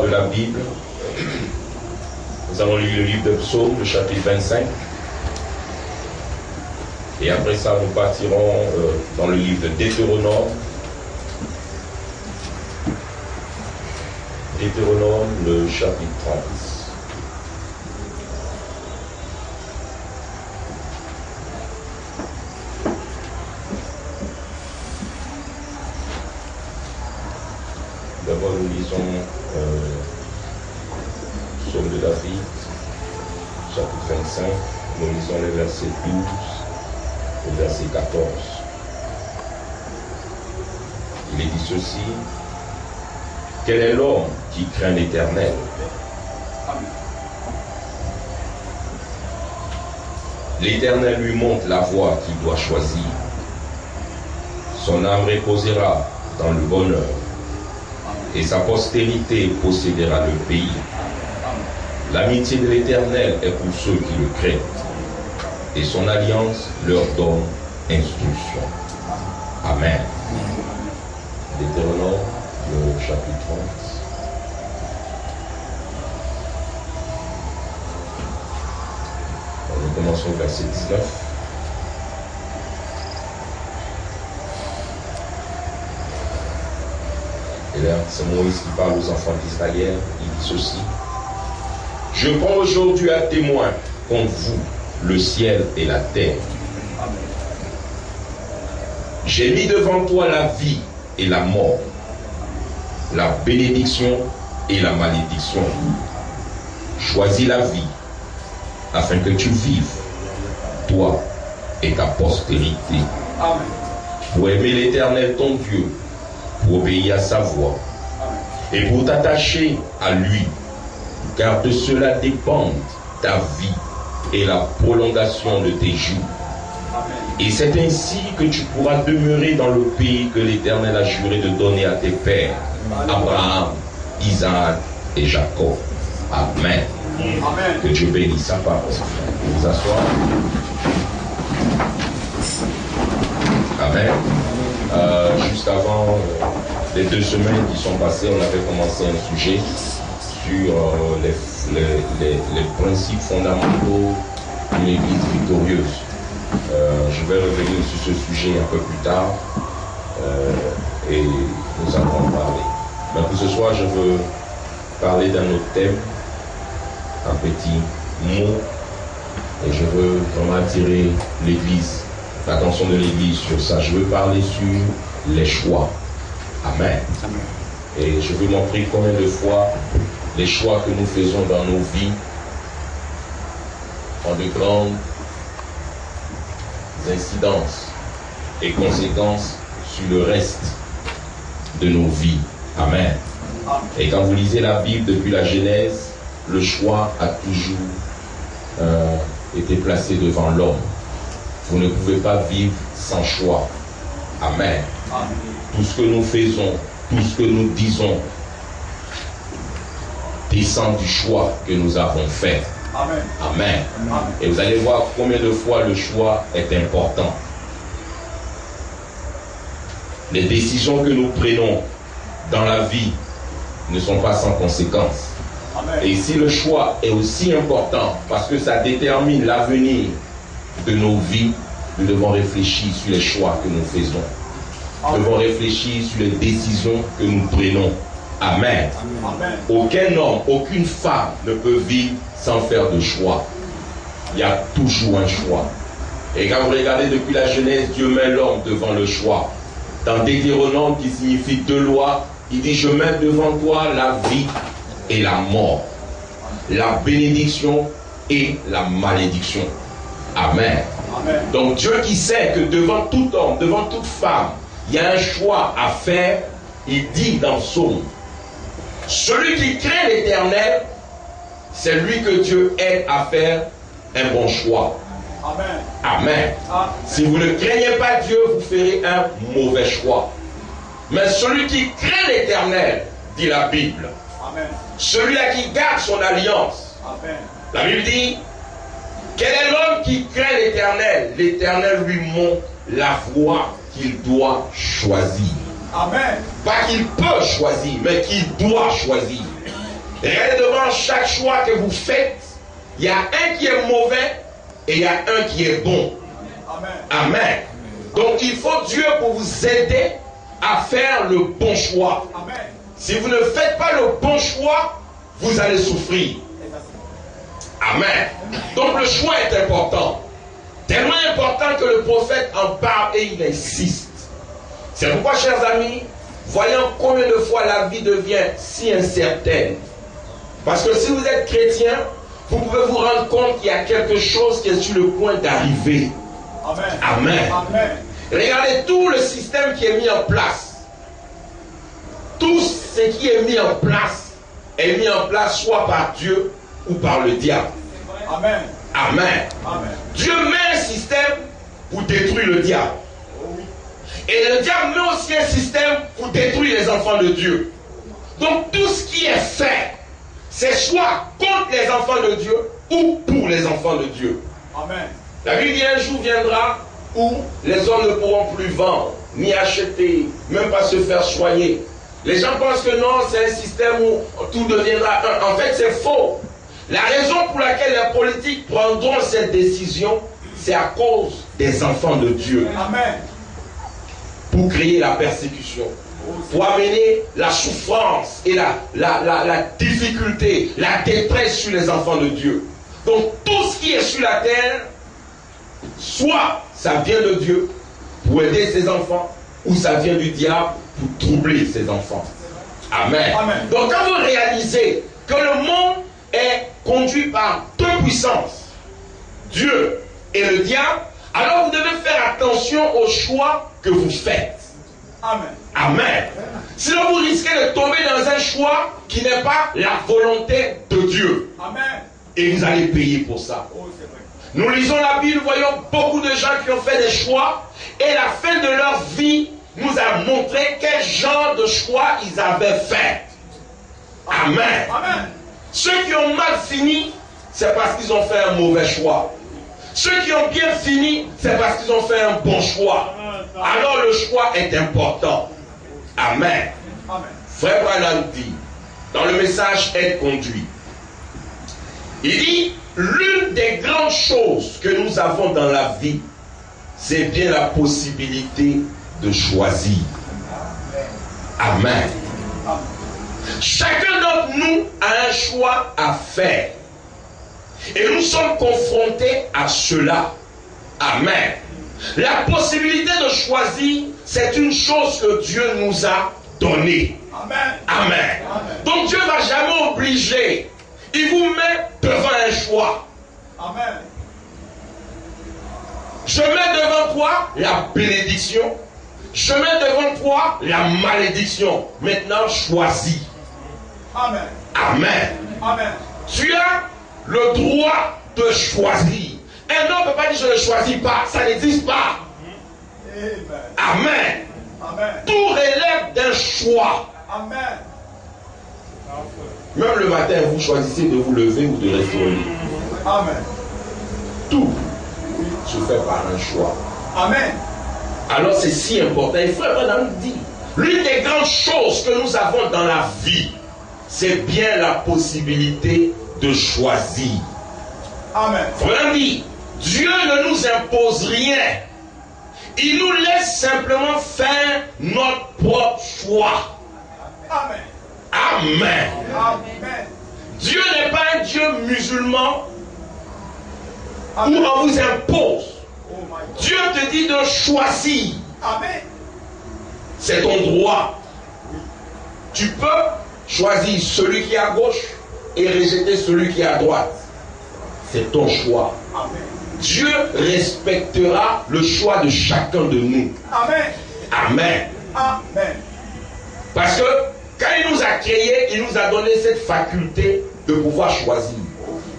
De la Bible, nous allons lire le livre de Psaume, le chapitre 25, et après ça nous partirons dans le livre de Deutéronome, le chapitre 30. D'abord nous lisons Psaume de David, chapitre 25, nous lisons les versets 12 et verset 14. Il est dit ceci: quel est l'homme qui craint l'Éternel? L'Éternel lui montre la voie qu'il doit choisir. Son âme reposera dans le bonheur, et sa postérité possédera le pays. L'amitié de l'Éternel est pour ceux qui le craignent, et son alliance leur donne instruction. Amen. Deutéronome, le chapitre 30. Nous commençons au verset 19. Et là, c'est Moïse qui parle aux enfants d'Israël. Il dit ceci: je prends aujourd'hui à témoin contre vous le ciel et la terre. J'ai mis devant toi la vie et la mort, la bénédiction et la malédiction. Choisis la vie afin que tu vives, toi et ta postérité. Pour aimer l'Éternel ton Dieu, pour obéir à sa voix et pour t'attacher à lui, car de cela dépendent ta vie et la prolongation de tes jours. Et c'est ainsi que tu pourras demeurer dans le pays que l'Éternel a juré de donner à tes pères, Abraham, Isaac et Jacob. Amen. Amen. Que Dieu bénisse sa parole. Vous asseoir. Amen. Juste avant les 2 semaines qui sont passées, on avait commencé un sujet sur les principes fondamentaux d'une église victorieuse. Je vais revenir sur ce sujet un peu plus tard et nous allons en parler. Mais pour ce soir, je veux parler d'un autre thème, un petit mot, et je veux vraiment attirer l'église, l'attention de l'église sur ça. Je veux parler sur les choix. Amen. Et je veux montrer combien de fois les choix que nous faisons dans nos vies ont de grandes incidences et conséquences sur le reste de nos vies. Amen. Et quand vous lisez la Bible depuis la Genèse, le choix a toujours été placé devant l'homme. Vous ne pouvez pas vivre sans choix. Amen. Tout ce que nous faisons, tout ce que nous disons descend du choix que nous avons fait. Amen. Amen. Et vous allez voir combien de fois le choix est important. Les décisions que nous prenons dans la vie ne sont pas sans conséquences. Amen. Et ici, le choix est aussi important parce que ça détermine l'avenir de nos vies. Nous devons réfléchir sur les choix que nous faisons. Nous devons réfléchir sur les décisions que nous prenons. Amen. Amen. Aucun homme, aucune femme ne peut vivre sans faire de choix. Il y a toujours un choix. Et quand vous regardez depuis la Genèse, Dieu met l'homme devant le choix. Dans Deutéronome, qui signifie 2 lois, il dit: je mets devant toi la vie et la mort, la bénédiction et la malédiction. Amen. Amen. Donc Dieu qui sait que devant tout homme, devant toute femme, il y a un choix à faire, il dit dans Psaume: celui qui craint l'Éternel, c'est lui que Dieu aide à faire un bon choix. Amen. Amen. Amen. Si vous ne craignez pas Dieu, vous ferez un mauvais choix. Mais celui qui craint l'Éternel, dit la Bible, amen, celui-là qui garde son alliance, amen, la Bible dit: quel est l'homme qui craint l'Éternel? L'Éternel lui montre la voie qu'il doit choisir. Amen. Pas qu'il peut choisir, mais qu'il doit choisir. Regardez devant chaque choix que vous faites, il y a un qui est mauvais et il y a un qui est bon. Amen. Amen. Donc il faut Dieu pour vous aider à faire le bon choix. Amen. Si vous ne faites pas le bon choix, vous allez souffrir. Amen. Donc le choix est important. Tellement important que le prophète en parle et il insiste. C'est pourquoi, chers amis, voyons combien de fois la vie devient si incertaine. Parce que si vous êtes chrétien, vous pouvez vous rendre compte qu'il y a quelque chose qui est sur le point d'arriver. Amen. Amen. Amen. Regardez tout le système qui est mis en place. Tout ce qui est mis en place soit par Dieu ou par le diable. Amen. Amen. Amen. Dieu met un système pour détruire le diable. Et le diable met aussi un système pour détruire les enfants de Dieu. Donc tout ce qui est fait, c'est soit contre les enfants de Dieu ou pour les enfants de Dieu. Amen. La Bible dit un jour viendra où les hommes ne pourront plus vendre, ni acheter, même pas se faire soigner. Les gens pensent que non, c'est un système où tout deviendra un. En fait, c'est faux. La raison pour laquelle les politiques prendront cette décision, c'est à cause des enfants de Dieu. Amen. Pour créer la persécution, pour amener la souffrance et la difficulté, la détresse sur les enfants de Dieu. Donc tout ce qui est sur la terre, soit ça vient de Dieu pour aider ses enfants, ou ça vient du diable pour troubler ses enfants. Amen. Amen. Donc quand vous réalisez que le monde est conduit par deux puissances, Dieu et le diable, alors vous devez faire attention aux choix que vous faites. Amen. Amen. Sinon vous risquez de tomber dans un choix qui n'est pas la volonté de Dieu. Amen. Et vous allez payer pour ça. Oh, c'est vrai. Nous lisons la Bible, voyons beaucoup de gens qui ont fait des choix et la fin de leur vie nous a montré quel genre de choix ils avaient fait. Amen. Amen. Ceux qui ont mal fini, c'est parce qu'ils ont fait un mauvais choix. Ceux qui ont bien fini, c'est parce qu'ils ont fait un bon choix. Alors le choix est important. Amen. Amen. Frère Branham dit, dans le message Être conduit, il dit, l'une des grandes choses que nous avons dans la vie, c'est bien la possibilité de choisir. Amen. Chacun d'entre nous a un choix à faire. Et nous sommes confrontés à cela. Amen. La possibilité de choisir, c'est une chose que Dieu nous a donnée. Amen. Amen. Amen. Donc Dieu ne va jamais obliger. Il vous met devant un choix. Amen. Je mets devant toi la bénédiction. Je mets devant toi la malédiction. Maintenant, choisis. Amen. Amen. Amen. Tu as le droit de choisir. Un homme ne peut pas dire je ne choisis pas. Ça n'existe pas. Amen. Amen. Tout relève d'un choix. Amen. Même le matin, vous choisissez de vous lever ou de rester au lit. Amen. Tout se fait par un choix. Amen. Alors c'est si important. Il faut vraiment dire, l'une des grandes choses que nous avons dans la vie, c'est bien la possibilité de choisir. Amen. Il faut vraiment dire, Dieu ne nous impose rien. Il nous laisse simplement faire notre propre choix. Amen. Amen. Amen. Dieu n'est pas un Dieu musulman où on vous impose. Dieu te dit de choisir. Amen. C'est ton droit. Tu peux choisir celui qui est à gauche et rejeter celui qui est à droite. C'est ton choix. Amen. Dieu respectera le choix de chacun de nous. Amen. Amen. Amen. Parce que quand il nous a créés, il nous a donné cette faculté de pouvoir choisir.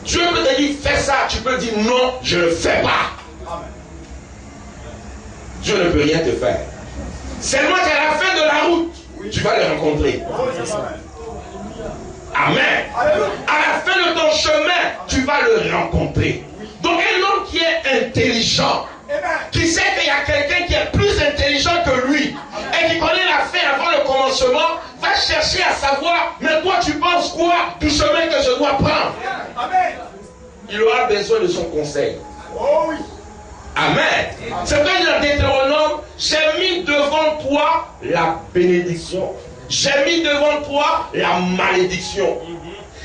Dieu peut te dire fais ça, tu peux dire non, je ne le fais pas. Amen. Dieu ne peut rien te faire. Seulement qu'à la fin de la route, tu vas le rencontrer. Amen. À la fin de ton chemin, tu vas le rencontrer. Donc un homme qui est intelligent, qui sait qu'il y a quelqu'un qui est plus intelligent que lui, et qui connaît la fin avant le commencement, va pas chercher à savoir, mais toi tu penses quoi du chemin que je dois prendre. Amen. Il aura besoin de son conseil. Oh oui. Amen. C'est vrai dans Deutéronome, j'ai mis devant toi la bénédiction. J'ai mis devant toi la malédiction.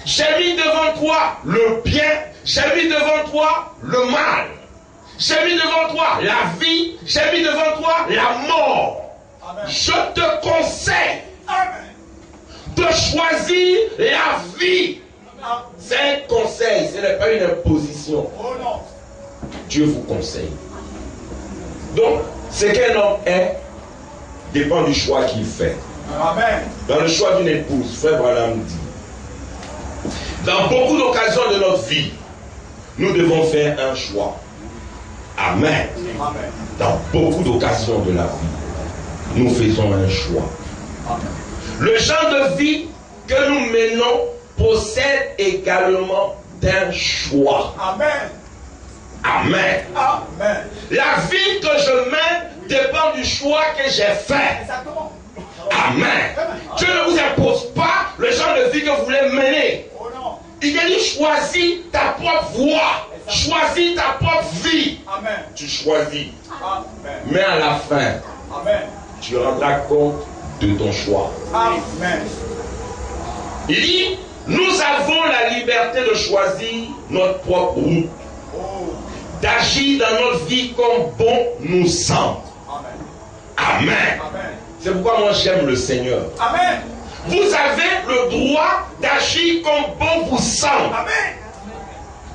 J'ai mis devant toi le bien. J'ai mis devant toi le mal. J'ai mis devant toi la vie. J'ai mis devant toi la mort. Amen. Je te conseille Amen. de choisir la vie. C'est un conseil, ce n'est pas une imposition. Oh non. Dieu vous conseille. Donc, ce qu'un homme est dépend du choix qu'il fait. Amen. Dans le choix d'une épouse, Frère Branham dit, dans beaucoup d'occasions de notre vie, nous devons faire un choix. Amen. Amen. Dans beaucoup d'occasions de la vie, nous faisons un choix. Amen. Le genre de vie que nous menons possède également d'un choix. Amen. Amen. Amen. La vie que je mène dépend du choix que j'ai fait. Exactement. Amen. Dieu ne vous impose pas le genre de vie que vous voulez mener. Oh non. Il a dit choisis ta propre voie. Choisis ta propre vie. Amen. Tu choisis. Amen. Mais à la fin, Amen. tu rendras compte de ton choix. Amen. Il dit, nous avons la liberté de choisir notre propre route, Oh. d'agir dans notre vie comme bon nous semble. Amen. Amen. Amen. C'est pourquoi moi j'aime le Seigneur. Amen. Vous avez le droit d'agir comme bon vous semble. Amen.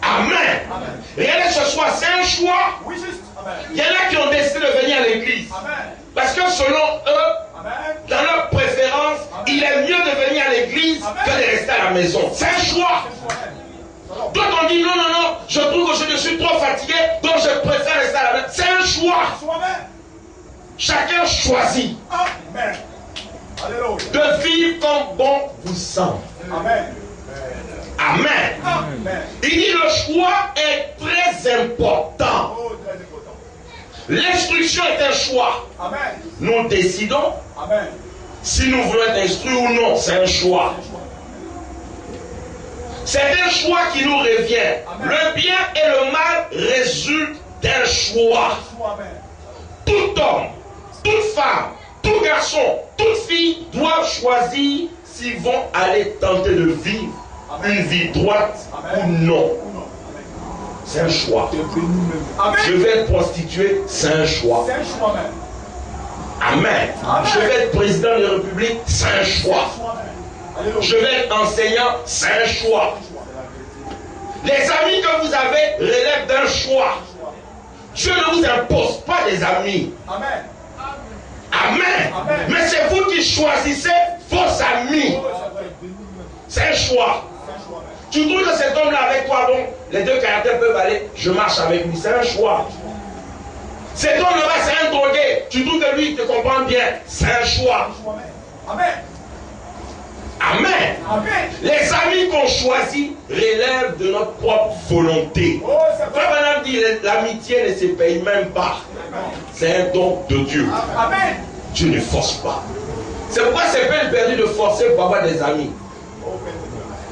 Amen. Amen. Regardez ce soir, c'est un choix. Oui, juste. Amen. Il y en a qui ont décidé de venir à l'église. Amen. Parce que selon eux, Amen. dans leur préférence, il est mieux de venir à l'église que de rester à la maison. C'est un choix. D'autres ont dit non, non, non, je trouve que je suis trop fatigué, donc je préfère rester à la maison. C'est un choix. Amen. Chacun choisit Amen. Alléluia. de vivre comme bon vous semble. Amen. Amen. Amen. Il dit le choix est très important. Oh, très important. L'instruction est un choix. Amen. Nous décidons Amen. si nous voulons être instruits ou non. C'est un choix. C'est un choix qui nous revient. Amen. Le bien et le mal résultent d'un choix. Amen. Tout homme, toute femme, tout garçon, toute fille doivent choisir s'ils vont aller tenter de vivre une vie droite ou non. C'est un choix. Amen. Je vais être prostituée, c'est un choix. C'est un choix, même. Amen. Amen. Je vais être président de la République, c'est un choix. Alléluia. Je vais être enseignant, c'est un choix. Les amis que vous avez relèvent d'un choix. Dieu ne vous impose pas des amis. Amen. Amen. Amen. Mais c'est vous qui choisissez vos amis. Oh, c'est vrai. C'est un choix. C'est un choix, même. Tu trouves que cet homme-là avec toi, donc les deux caractères peuvent aller, je marche avec lui. C'est un choix. Cet homme-là, c'est un drogué. Tu trouves que lui, il te comprend bien. C'est un choix. Amen. Amen. Amen. Les amis qu'on choisit relèvent de notre propre volonté. Oh, c'est Frère vrai. Branham dit, l'amitié ne se paye même pas. C'est un don de Dieu. Amen. Dieu ne force pas. C'est pourquoi c'est peine perdue de forcer pour avoir des amis.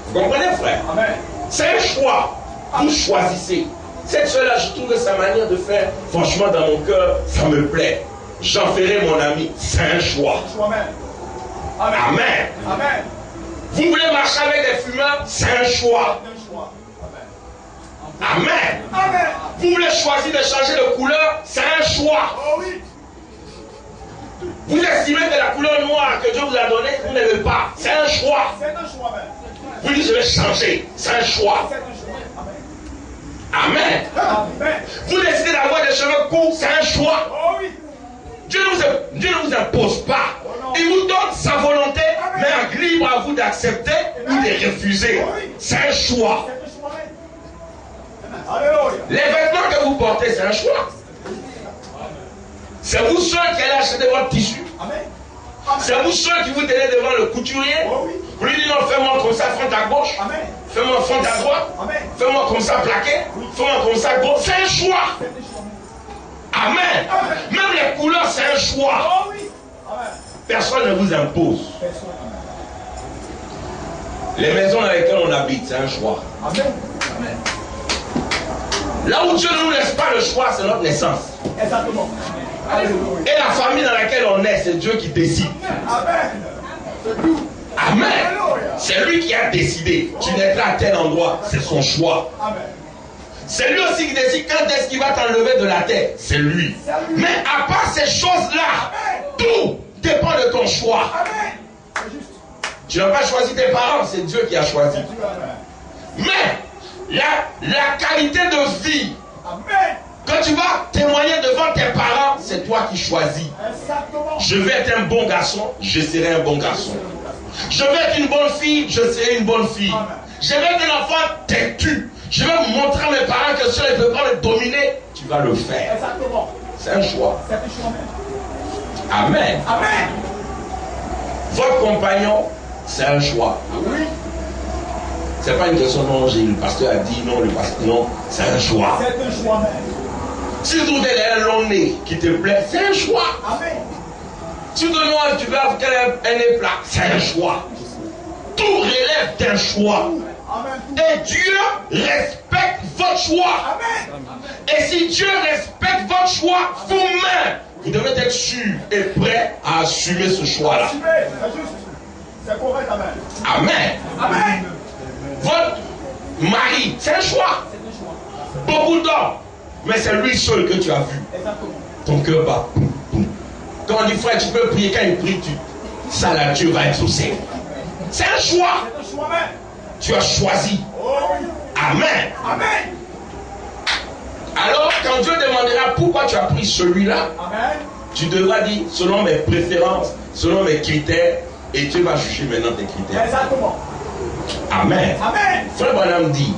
Vous comprenez, frère? Amen. C'est un choix. Vous choisissez. Cette chose-là, je trouve que sa manière de faire, franchement, dans mon cœur, ça me plaît. J'en ferai mon ami. C'est un choix. Amen. Amen. Amen. Amen. Vous voulez marcher avec des fumeurs? C'est un choix. C'est un choix. Amen. Amen. Vous voulez choisir de changer de couleur? C'est un choix. Oh oui. Vous estimez que la couleur noire que Dieu vous a donnée, vous n'aimez pas. C'est un choix. C'est un choix, même. Vous dites, je vais changer. C'est un choix. C'est un choix. Amen. Amen. Amen. Vous décidez d'avoir des cheveux courts, c'est un choix. Oh oui. Dieu ne vous impose pas. Il vous donne sa volonté, mais libre à vous d'accepter ou de refuser. C'est un choix. C'est un choix, même. Alléluia. Les vêtements que vous portez, c'est un choix. C'est vous seul qui allez acheter votre tissu. Amen. C'est vous seul qui vous tenez devant le couturier. Oh oui. Vous lui dites non, fais-moi comme ça, front à gauche. Amen. Fais-moi front à droite. Amen. Fais-moi comme ça, plaqué. Fais-moi comme ça, gauche. C'est un choix. C'est un choix, même. Amen. Même les couleurs, c'est un choix. Oh oui. Amen. Personne ne vous impose. Personne. Les maisons dans lesquelles on habite, c'est un choix. Amen. Là où Dieu ne nous laisse pas le choix, c'est notre naissance. Exactement. Alléluia. Et la famille dans laquelle on est, c'est Dieu qui décide. Amen. C'est tout. Amen. Alléluia. C'est lui qui a décidé. Tu naîtras à tel endroit, c'est son choix. Amen. C'est lui aussi qui décide quand est-ce qu'il va t'enlever de la terre. C'est lui. Mais à part ces choses-là, tout dépend de ton choix. Amen. C'est juste. Tu n'as pas choisi tes parents, c'est Dieu qui a choisi. C'est Dieu. Amen. Mais la qualité de vie, Amen. quand tu vas témoigner devant tes parents, c'est toi qui choisis. Exactement. Je vais être un bon garçon, je serai un bon garçon. Je vais être une bonne fille, je serai une bonne fille. Je vais être un enfant têtu. Je vais montrer à mes parents que si ils ne peuvent pas me dominer, tu vas le faire. Exactement. C'est un choix. C'est un choix même. Amen. Amen. Votre compagnon, c'est un choix. Oui. C'est pas une question, non, le pasteur a dit, non, le pasteur, non, c'est un choix. C'est un choix même. Si tu trouves un long nez qui te plaît, c'est un choix. Amen. Si tu te demandes, tu veux avoir un nez plat, c'est un choix. Tout relève d'un choix. Amen. Et Dieu respecte votre choix. Amen. Et si Dieu respecte votre choix, vous-même, vous devez être sûr et prêt à assumer ce choix-là. Assumez. C'est juste. C'est correct. Amen. Amen. Amen. Votre mari, c'est un choix. Beaucoup d'hommes, mais c'est lui seul que tu as vu. Exactement. Ton cœur bat. Quand on dit frère, tu peux prier, quand il prie, ça là, Dieu va exaucer. C'est un choix. C'est un choix même. Tu as choisi. Oh oui. Amen. Amen. Alors, quand Dieu demandera pourquoi tu as pris celui-là, Amen. tu devras dire selon mes préférences, selon mes critères, et Dieu va juger maintenant tes critères. Exactement. Amen. Amen. Frère Branham dit,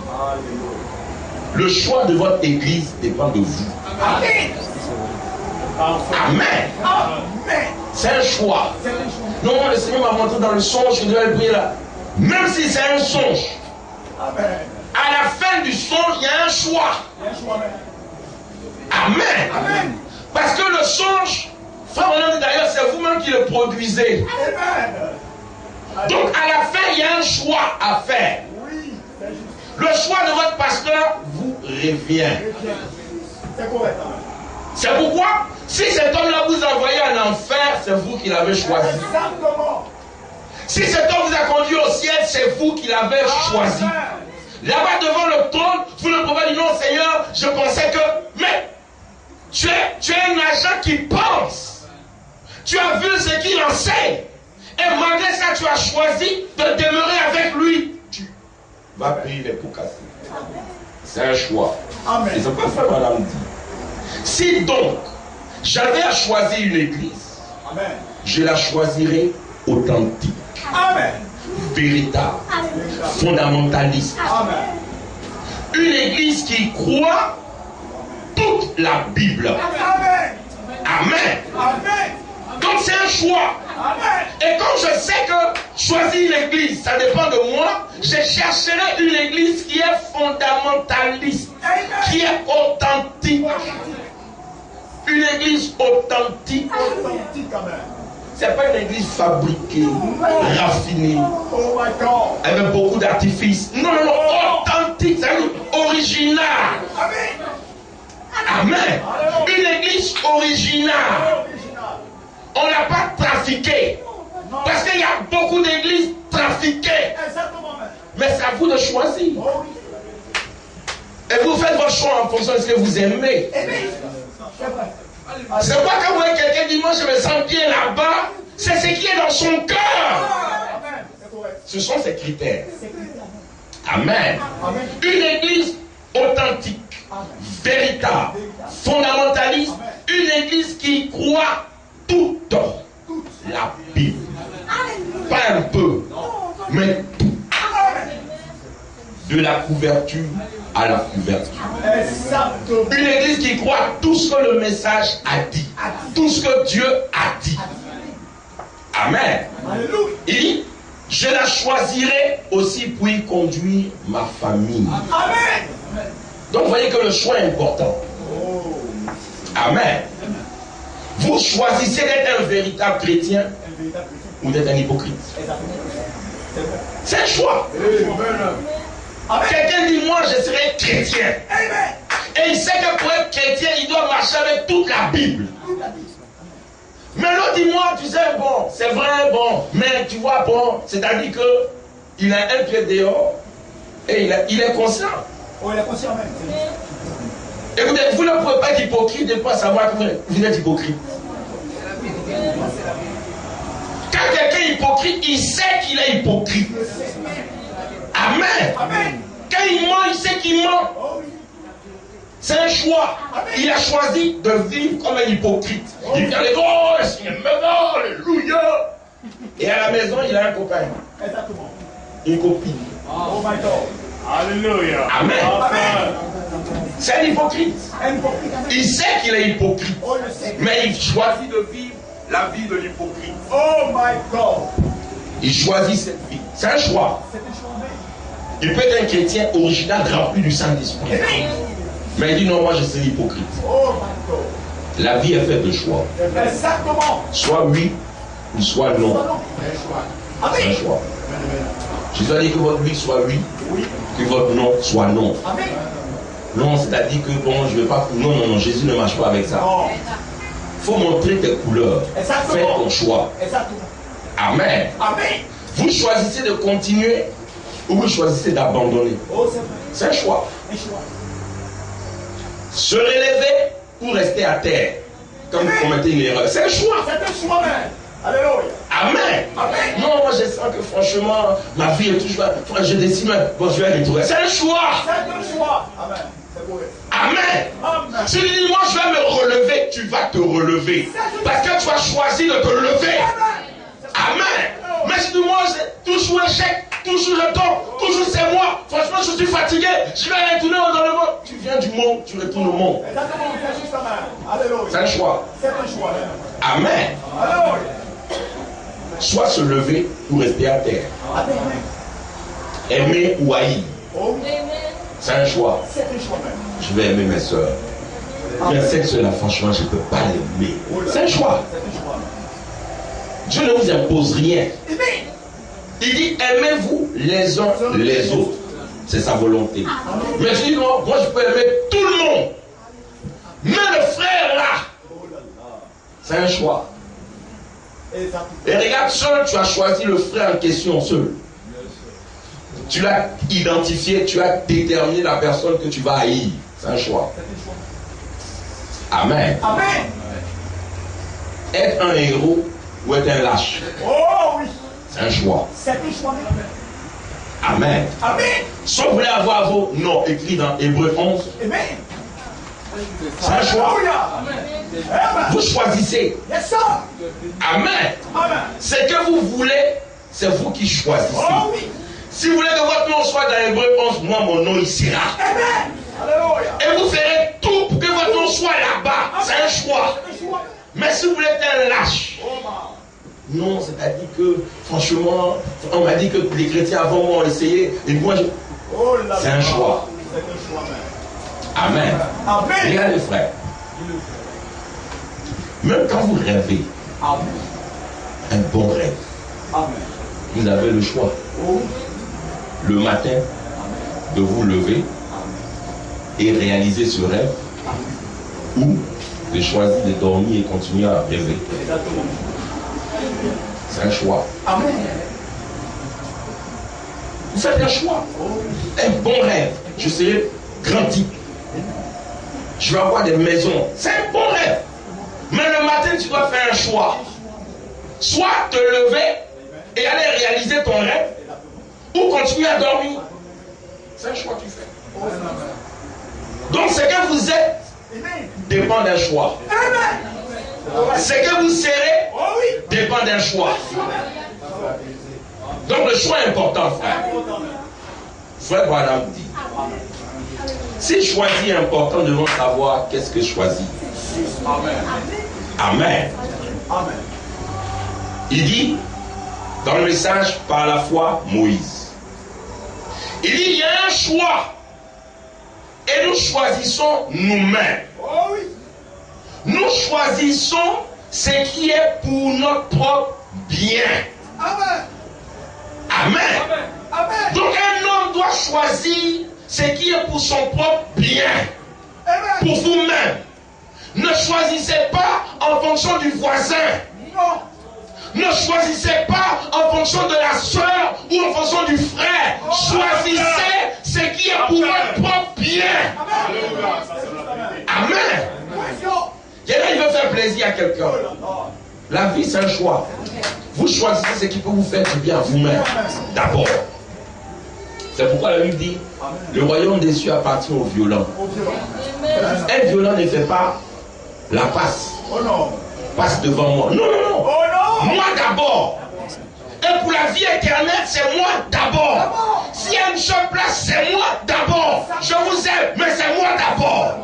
le choix de votre église dépend de vous. Amen. Amen. Amen. C'est un choix. C'est un choix. Non, le Seigneur m'a montré dans le songe que je devais prier là. Même si c'est un songe, Amen. à la fin du songe, il y a un choix. Il y a un choix même. Amen. Amen. Parce que le songe, frère Branham dit d'ailleurs, c'est vous-même qui le produisez. Amen. Donc à la fin, il y a un choix à faire. Oui. C'est juste. Le choix de votre pasteur vous revient. C'est correct. Amen. C'est pourquoi, si cet homme-là vous a envoyé en enfer, c'est vous qui l'avez choisi. Exactement. Si cet homme vous a conduit au ciel, c'est vous qui l'avez choisi. Là-bas devant le trône, vous ne pouvez pas dire non Seigneur, je pensais que... Mais tu es un agent qui pense. Tu as vu ce qu'il enseigne. Et malgré ça, tu as choisi de demeurer avec lui. Tu vas payer les pots cassés. C'est un choix. Amen. Ils n'ont pas fait madame dit. Si donc, j'avais à choisir une église, Amen. je la choisirais authentique, Amen. véritable, fondamentaliste. Amen. Une église qui croit toute la Bible. Amen. Amen. Amen. Donc c'est un choix. Amen. Et comme je sais que choisir une église, ça dépend de moi, je chercherai une église qui est fondamentaliste, qui est authentique. Une église authentique. Authentique. Amen. C'est pas une église fabriquée, raffinée, Oh my God. avec beaucoup d'artifices. Non, non, non, authentique, c'est-à-dire original. Amen. Amen. Une église originale. Original. On n'a pas trafiqué. Parce qu'il y a beaucoup d'églises trafiquées. Exactement. Amen. Mais c'est à vous de choisir. Oh oui. Et vous faites votre choix en fonction de ce que vous aimez. Amen. C'est vrai. C'est pas quand vous voyez quelqu'un dit moi je me sens bien là-bas. C'est ce qui est dans son cœur. Amen. C'est correct. Ce sont ses critères. C'est correct. Amen. Amen. Une église authentique, véritable, fondamentaliste. Une église qui croit toute la Bible. Pas un peu, mais tout. De la couverture à la couverture. Exactement. Une église qui croit tout ce que le message a dit. Tout ce que Dieu a dit. Amen. Alléluia. Il dit, je la choisirai aussi pour y conduire ma famille. Amen. Donc vous voyez que le choix est important. Oh. Amen. Vous choisissez d'être un véritable chrétien Un véritable chrétien. ou d'être un hypocrite. Exactement. C'est un choix. Quelqu'un dit, moi je serai chrétien. Et il sait que pour être chrétien, il doit marcher avec toute la Bible. Mais l'autre dit, moi, tu sais, bon, c'est vrai, bon, mais tu vois, bon, c'est-à-dire que il a un pied dehors et il est conscient. Oh, il est conscient même. Écoutez, vous ne pouvez pas être hypocrite et pas savoir que vous êtes hypocrite. Quand quelqu'un est hypocrite, il sait qu'il est hypocrite. Amen. Amen. Quand il ment, il sait qu'il ment. C'est un choix. Il a choisi de vivre comme un hypocrite. Il vient les oh, le Seigneur, alléluia. Et à la maison, il a un copain. Exactement. Une copine. Oh my God. Alléluia. Amen. Amen. C'est un hypocrite. Un hypocrite. Il sait qu'il est hypocrite. Oh, je sais. Mais il choisit de vivre la vie de l'hypocrite. Oh my God. Il choisit cette vie. C'est un choix. C'est une chose. Il peut être un chrétien original rempli du Saint-Esprit. Mais il dit non, moi je suis hypocrite. Oh my God. La vie est faite de choix. Exactement. Soit oui ou soit non. C'est un Amen. choix. Jésus a dit que votre oui soit oui, que votre non soit non. Amen. Non, c'est-à-dire que bon, je ne vais pas. Non, non, non, Jésus ne marche pas avec ça. Oh. Il faut montrer tes couleurs. Exactement. Fais ton choix. Exactement. Amen. Amen. Vous choisissez de continuer ou vous choisissez d'abandonner. Oh, c'est vrai. C'est un choix. Un choix. Se relever ou rester à terre quand vous commettez une erreur. C'est un choix. C'est un choix même. Alléluia. Amen. Amen. Non, moi je sens que franchement, ma vie est toujours. Je décide, bon, je vais retourner. C'est un choix. C'est un choix. Amen. C'est vrai. Amen. Amen. Si tu dis, moi je vais me relever, tu vas te relever. Parce que tu as choisi de te lever. Amen. Mais si tu dis, moi, c'est toujours échec, toujours je tombe, toujours c'est moi. Franchement, je suis fatigué. Je vais retourner dans le monde. Tu viens du monde, tu retournes au monde. Exactement. C'est juste Amen. Alléluia. C'est un choix. C'est un choix. Amen. Alléluia. Soit se lever ou rester à terre. Amen. Aimer ou haïr. Oh, C'est un choix. c'est un choix même. Je vais aimer mes soeurs. Mais cette soeur-là, franchement, je ne peux pas l'aimer. C'est un choix. C'est un choix. Dieu ne vous impose rien. Amen. Il dit aimez-vous les uns les autres. C'est sa volonté. Mais je dis non, moi je peux aimer tout le monde. Mais le frère là, c'est un choix. Exactement. Et regarde, seul tu as choisi le frère en question, seul. Tu l'as identifié, tu as déterminé la personne que tu vas haïr. C'est un choix. C'est un choix. Amen. Amen. Être un héros ou être un lâche, Oh oui. c'est un choix. C'est un choix même. Amen. Amen. Si vous voulez avoir vos noms écrits dans Hébreux 11, Amen. c'est un choix. Alléluia. Amen. Vous choisissez. Yes, sir. Amen. Amen. Ce que vous voulez, c'est vous qui choisissez. Oh oui. Si vous voulez que votre nom soit dans Hébreux 11, moi mon nom y sera. Amen. Alléluia. Et vous ferez tout pour que votre nom soit là-bas. C'est un choix. C'est un choix. Mais si vous voulez être un lâche, Oh ma. non, c'est-à-dire que, franchement, on m'a dit que les chrétiens avant moi ont essayé, et moi je... Oh là. C'est un choix. C'est un choix même. Amen. Amen. Regardez frère, même quand vous rêvez Amen. un bon rêve, Amen. vous avez le choix. Oh. Le matin, de vous lever et réaliser ce rêve, ou de choisir de dormir et continuer à rêver. Exactement. C'est un choix. Amen. Vous faites un choix. Un bon rêve. Je serai grand type. Je vais avoir des maisons. C'est un bon rêve. Mais le matin, tu dois faire un choix. Soit te lever et aller réaliser ton rêve, ou continuer à dormir. C'est un choix que tu fais. Donc ce que vous êtes Amen. dépend d'un choix. Amen. Ce que vous serez Oh oui. dépend d'un choix. Donc le choix est important, frère. Frère Branham dit, si choisir est important, nous devons savoir qu'est-ce que choisir. Amen. Amen. Amen. Il dit, dans le message par la foi, Moïse, il dit, il y a un choix. Et nous choisissons nous-mêmes. Oh oui. Nous choisissons ce qui est pour notre propre bien. Amen. Amen. Donc un homme doit choisir ce qui est pour son propre bien. Pour vous-même. Ne choisissez pas en fonction du voisin. Ne choisissez pas en fonction de la soeur ou en fonction du frère. Choisissez ce qui est pour votre propre bien. Amen. Quelqu'un il veut faire plaisir à quelqu'un. La vie c'est un choix. Vous choisissez ce qui peut vous faire du bien à vous-même. D'abord. C'est pourquoi la Bible dit, le royaume des cieux appartient aux violents. Un violent ne fait pas la passe. Passe devant moi. Non, non, non. Moi d'abord. Et pour la vie éternelle, c'est moi d'abord. S'il y a une seule place, c'est moi d'abord. Je vous aime, mais c'est moi d'abord.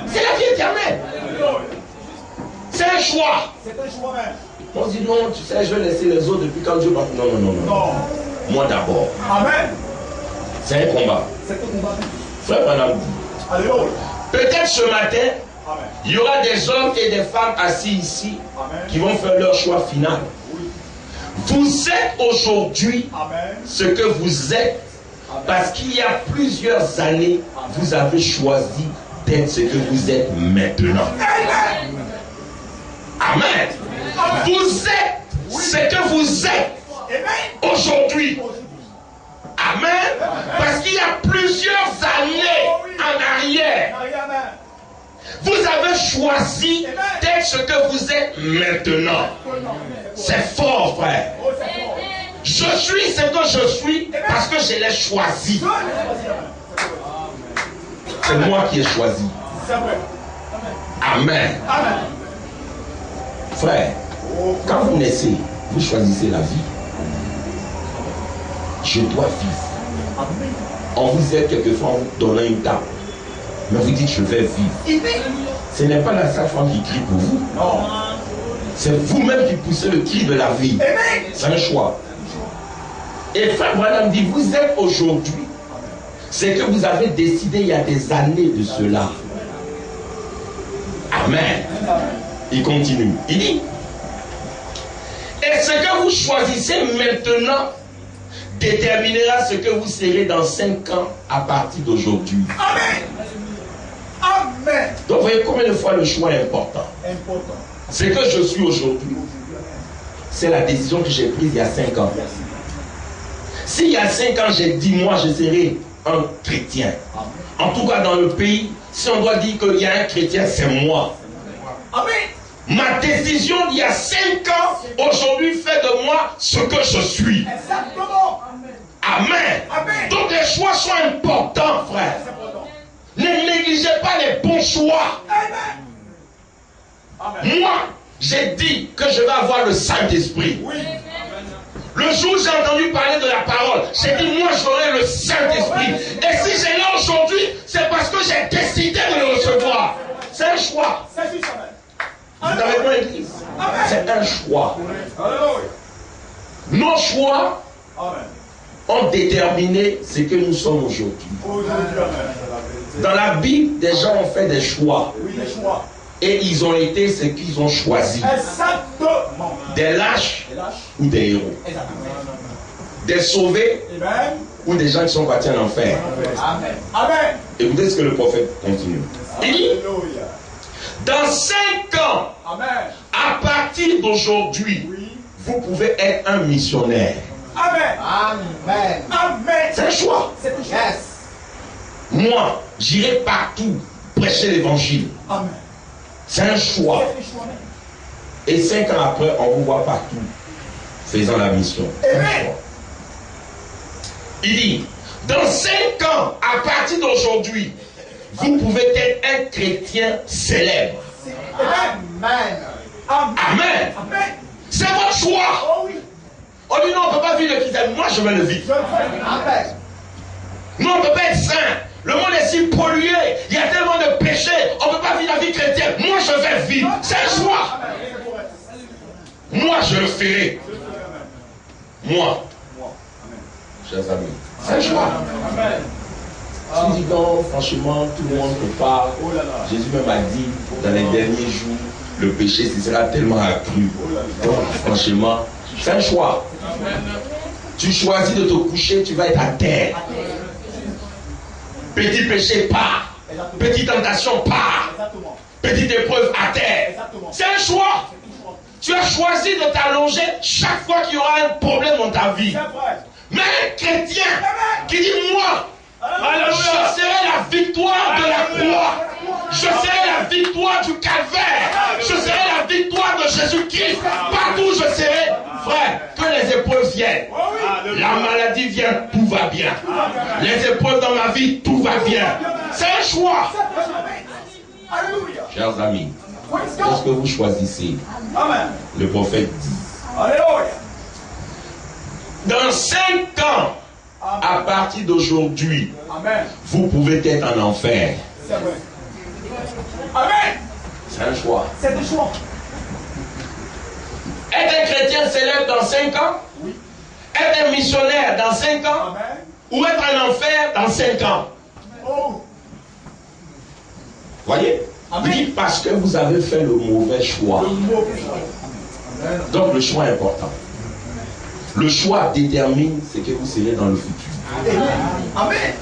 C'est la vie éternelle. C'est un choix. On dit non, tu sais, je vais laisser les autres depuis quand Dieu va. Non, non, non, non. Moi d'abord. Amen. C'est un combat. Frère Branham dit. Peut-être ce matin, il y aura des hommes et des femmes assis ici qui vont faire leur choix final. Vous êtes aujourd'hui ce que vous êtes parce qu'il y a plusieurs années, vous avez choisi d'être ce que vous êtes maintenant. Amen. Vous êtes ce que vous êtes aujourd'hui. Amen. Parce qu'il y a plusieurs années en arrière, vous avez choisi d'être ce que vous êtes maintenant. C'est fort, frère. Je suis ce que je suis parce que je l'ai choisi. C'est moi qui ai choisi. Amen. Frère, quand vous naissez, vous choisissez la vie. Je dois vivre. On vous aide quelquefois en vous donnant une table. Mais vous dites je vais vivre. Ce n'est pas la sage-femme qui crie pour vous. C'est vous-même qui poussez le cri de la vie. C'est un choix. Et frère Branham dit, vous êtes aujourd'hui ce que vous avez décidé il y a des années de cela. Amen. Il continue. Il dit, et ce que vous choisissez maintenant déterminera ce que vous serez dans 5 ans à partir d'aujourd'hui. Amen. Amen. Donc vous voyez combien de fois le choix est important. Ce que je suis aujourd'hui, c'est la décision que j'ai prise il y a 5 ans. Si il y a 5 ans j'ai dit moi je serai un chrétien, en tout cas dans le pays, si on doit dire qu'il y a un chrétien, c'est moi. Amen. Ma décision d'il y a 5 ans, aujourd'hui fait de moi ce que je suis. Exactement. Amen. Amen. Donc les choix sont importants, frère. Ne négligez pas les bons choix. Amen. Moi, j'ai dit que je vais avoir le Saint-Esprit. Oui. Le jour où j'ai entendu parler de la parole, j'ai dit moi j'aurai le Saint-Esprit. Et si j'ai là aujourd'hui, c'est parce que j'ai décidé de le recevoir. C'est un choix. C'est juste. Vous n'avez pas l'église. C'est un choix. Nos choix ont déterminé ce que nous sommes aujourd'hui. Dans la Bible, des gens ont fait des choix. Et ils ont été ce qu'ils ont choisi. Exactement. Des lâches ou des héros. Des sauvés ou des gens qui sont partis en enfer. Amen. Amen. Écoutez ce que le prophète continue. Il dit, dans 5 ans, à partir d'aujourd'hui, vous pouvez être un missionnaire. Amen. Amen. Amen. C'est un choix. Moi, j'irai partout prêcher l'évangile. Amen. C'est un choix. Et 5 ans après, on vous voit partout faisant la mission. Amen. Il dit, dans 5 ans, à partir d'aujourd'hui, vous pouvez être un chrétien célèbre. Amen. Amen. Amen. C'est votre choix. Oh oui. On dit non, on ne peut pas vivre le christianisme. Moi, je vais le vivre. Amen. Non, on ne peut pas être saint. Le monde est si pollué. Il y a tellement de péchés. On ne peut pas vivre la vie chrétienne. Moi, je vais vivre. C'est un choix. Moi, je le ferai. Moi. Chers amis. C'est un choix. Tu dis non, franchement, tout le monde peut pas. Jésus même a dit, dans les derniers jours, le péché, ce sera tellement accru. Donc, franchement, c'est un choix. Tu choisis de te coucher, tu vas être à terre. Petit péché, part. Petite tentation, part. Petite épreuve, à terre. C'est un choix. Tu as choisi de t'allonger chaque fois qu'il y aura un problème dans ta vie. Mais un chrétien qui dit, moi, je serai la victoire de la croix. Je serai la victoire du calvaire. Je serai la victoire de Jésus-Christ. Partout je serai, frère, que les épreuves viennent. La maladie vient, tout va bien. Les épreuves dans ma vie, tout va bien. C'est un choix. Chers amis, lorsque vous choisissez, le prophète dit, dans 5 ans, à partir d'aujourd'hui, vous pouvez être en enfer. C'est un choix. C'est un choix. Être un chrétien célèbre dans 5 ans, être un missionnaire dans 5 ans, ou être en enfer dans 5 ans. Voyez? Oui, parce que vous avez fait le mauvais choix. Donc le choix est important. Le choix détermine ce que vous serez dans le futur.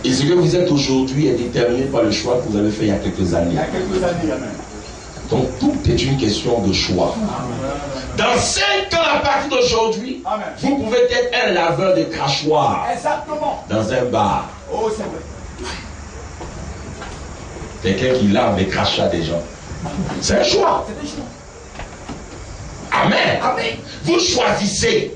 Et ce que vous êtes aujourd'hui est déterminé par le choix que vous avez fait il y a quelques années. Donc tout est une question de choix. Dans 5 ans à partir d'aujourd'hui, vous pouvez être un laveur de crachoirs dans un bar. Quelqu'un qui lave les crachats des gens. C'est un choix. Amen. Vous choisissez.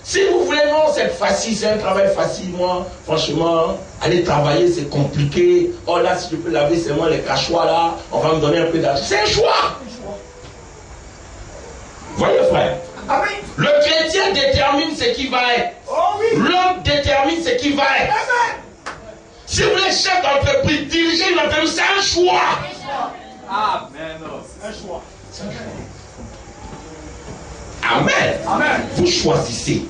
Si vous voulez, non, c'est facile, c'est un travail facile, moi, franchement, aller travailler, c'est compliqué. Oh là, si je peux laver seulement les crachoirs là, on va me donner un peu d'argent. C'est un choix. Voyez, frère. Le chrétien détermine ce qui va être. L'homme détermine ce qui va être. Si vous êtes chef d'entreprise, diriger une entreprise, c'est un choix. Amen. Un choix. Amen. Vous choisissez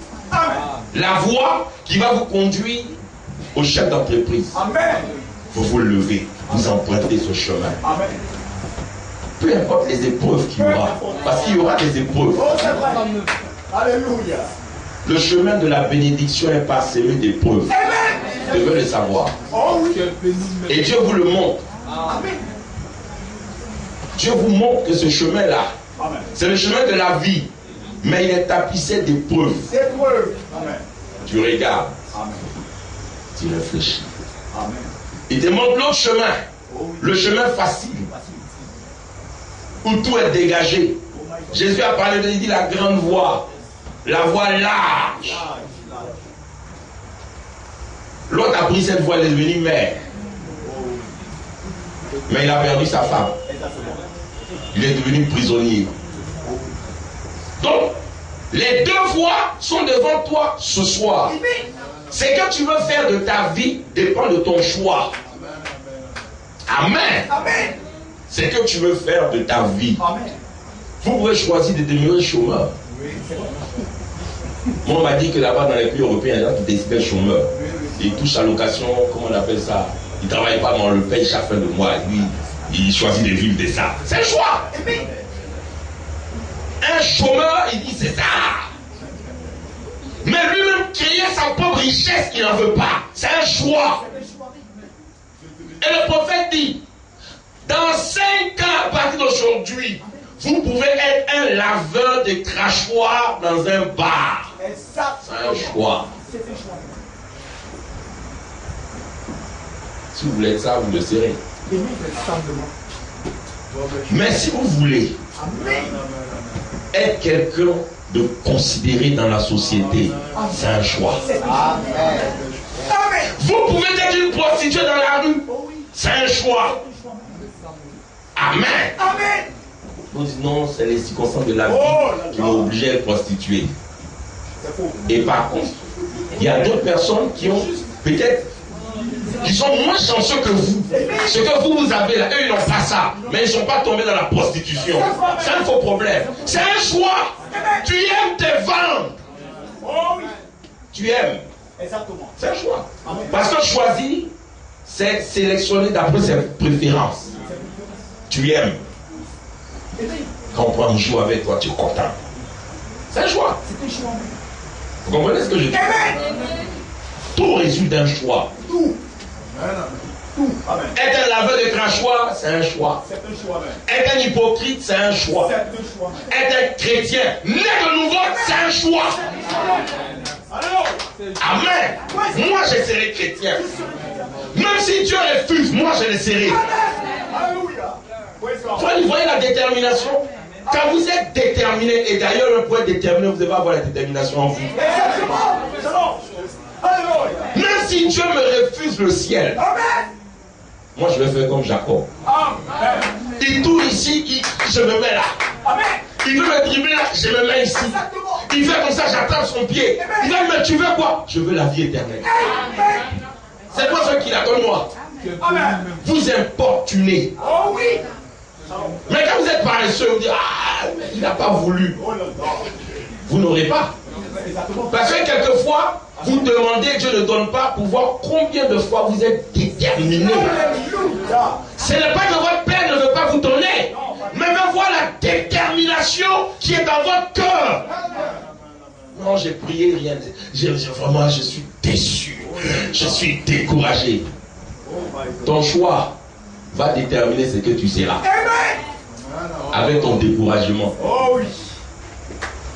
la voie qui va vous conduire au chef d'entreprise. Vous vous levez, vous empruntez ce chemin. Peu importe les épreuves qu'il y aura, parce qu'il y aura des épreuves. Alléluia. Le chemin de la bénédiction est parsemé d'épreuves. Vous devez le savoir. Et Dieu vous le montre. Dieu vous montre que ce chemin-là, c'est le chemin de la vie. Mais il est tapissé d'épreuves. Tu regardes. Tu réfléchis. Il te montre l'autre chemin. Le chemin facile. Où tout est dégagé. Jésus a parlé de, il dit, la grande voie. La voie large. L'autre a pris cette voie, il est devenu maire. Mais il a perdu sa femme. Il est devenu prisonnier. Donc, les deux voies sont devant toi ce soir. Ce que tu veux faire de ta vie dépend de ton choix. Amen. Ce que tu veux faire de ta vie. Vous pouvez choisir de demeurer chômeur. Moi, on m'a dit que là-bas, dans les pays européens, il y a des gens qui décident chômeur. Ils touchent allocation, comment on appelle ça? Ils ne travaillent pas, mais on le paye chaque fin de mois. Lui, il choisit de vivre de ça. C'est un choix. Un chômeur, il dit c'est ça. Mais lui-même créer sa propre richesse, il n'en veut pas. C'est un choix. Et le prophète dit, dans 5 ans à partir d'aujourd'hui, vous pouvez être un laveur de crachoirs dans un bar. C'est un choix. Si vous voulez être ça, vous le serez. Mais si vous voulez être quelqu'un de considéré dans la société, c'est un choix. Vous pouvez être une prostituée dans la rue, c'est un choix. Amen. Nous disons non, c'est les circonstances de la vie qui m'ont obligé à être prostituée. Et par contre, il y a d'autres personnes qui ont peut-être qui sont moins chanceux que vous. Ce que vous avez là, eux ils n'ont pas ça. Mais ils ne sont pas tombés dans la prostitution. C'est un faux problème. C'est un choix. Tu aimes te vendre. Tu aimes. C'est un choix. Parce que choisir, c'est sélectionner d'après ses préférences. Tu aimes. Quand on prend un jour avec toi, tu es content. C'est un choix. Vous comprenez ce que je dis? Tout résulte d'un choix. Tout. Être un laveur de crachoir, c'est un choix. Être un hypocrite, c'est un choix. Être un chrétien, né de nouveau, c'est un choix. Amen. Moi, je serai chrétien. Même si Dieu refuse, moi, je le serai. Vous voyez la détermination? Quand vous êtes déterminé, et d'ailleurs, pour être déterminé, vous devez avoir la détermination en vous. Même si Dieu me refuse le ciel, moi je vais faire comme Jacob. Il tourne ici, je me mets là. Il veut me dribbler là, je me mets ici. Il fait comme ça, j'attrape son pied. Il va me dire, tu veux quoi? Je veux la vie éternelle. C'est pas ce qu'il a comme moi. Vous importunez. Mais quand vous êtes paresseux, vous dites, ah, il n'a pas voulu. Vous n'aurez pas. Parce que quelquefois, vous demandez, Dieu ne donne pas pour voir combien de fois vous êtes déterminé. Ce n'est pas que votre Père ne veut pas vous donner, mais veut voir la détermination qui est dans votre cœur. Non, j'ai prié, rien. Vraiment, je suis déçu. Je suis découragé. Ton choix va déterminer ce que tu seras. Avec ton découragement.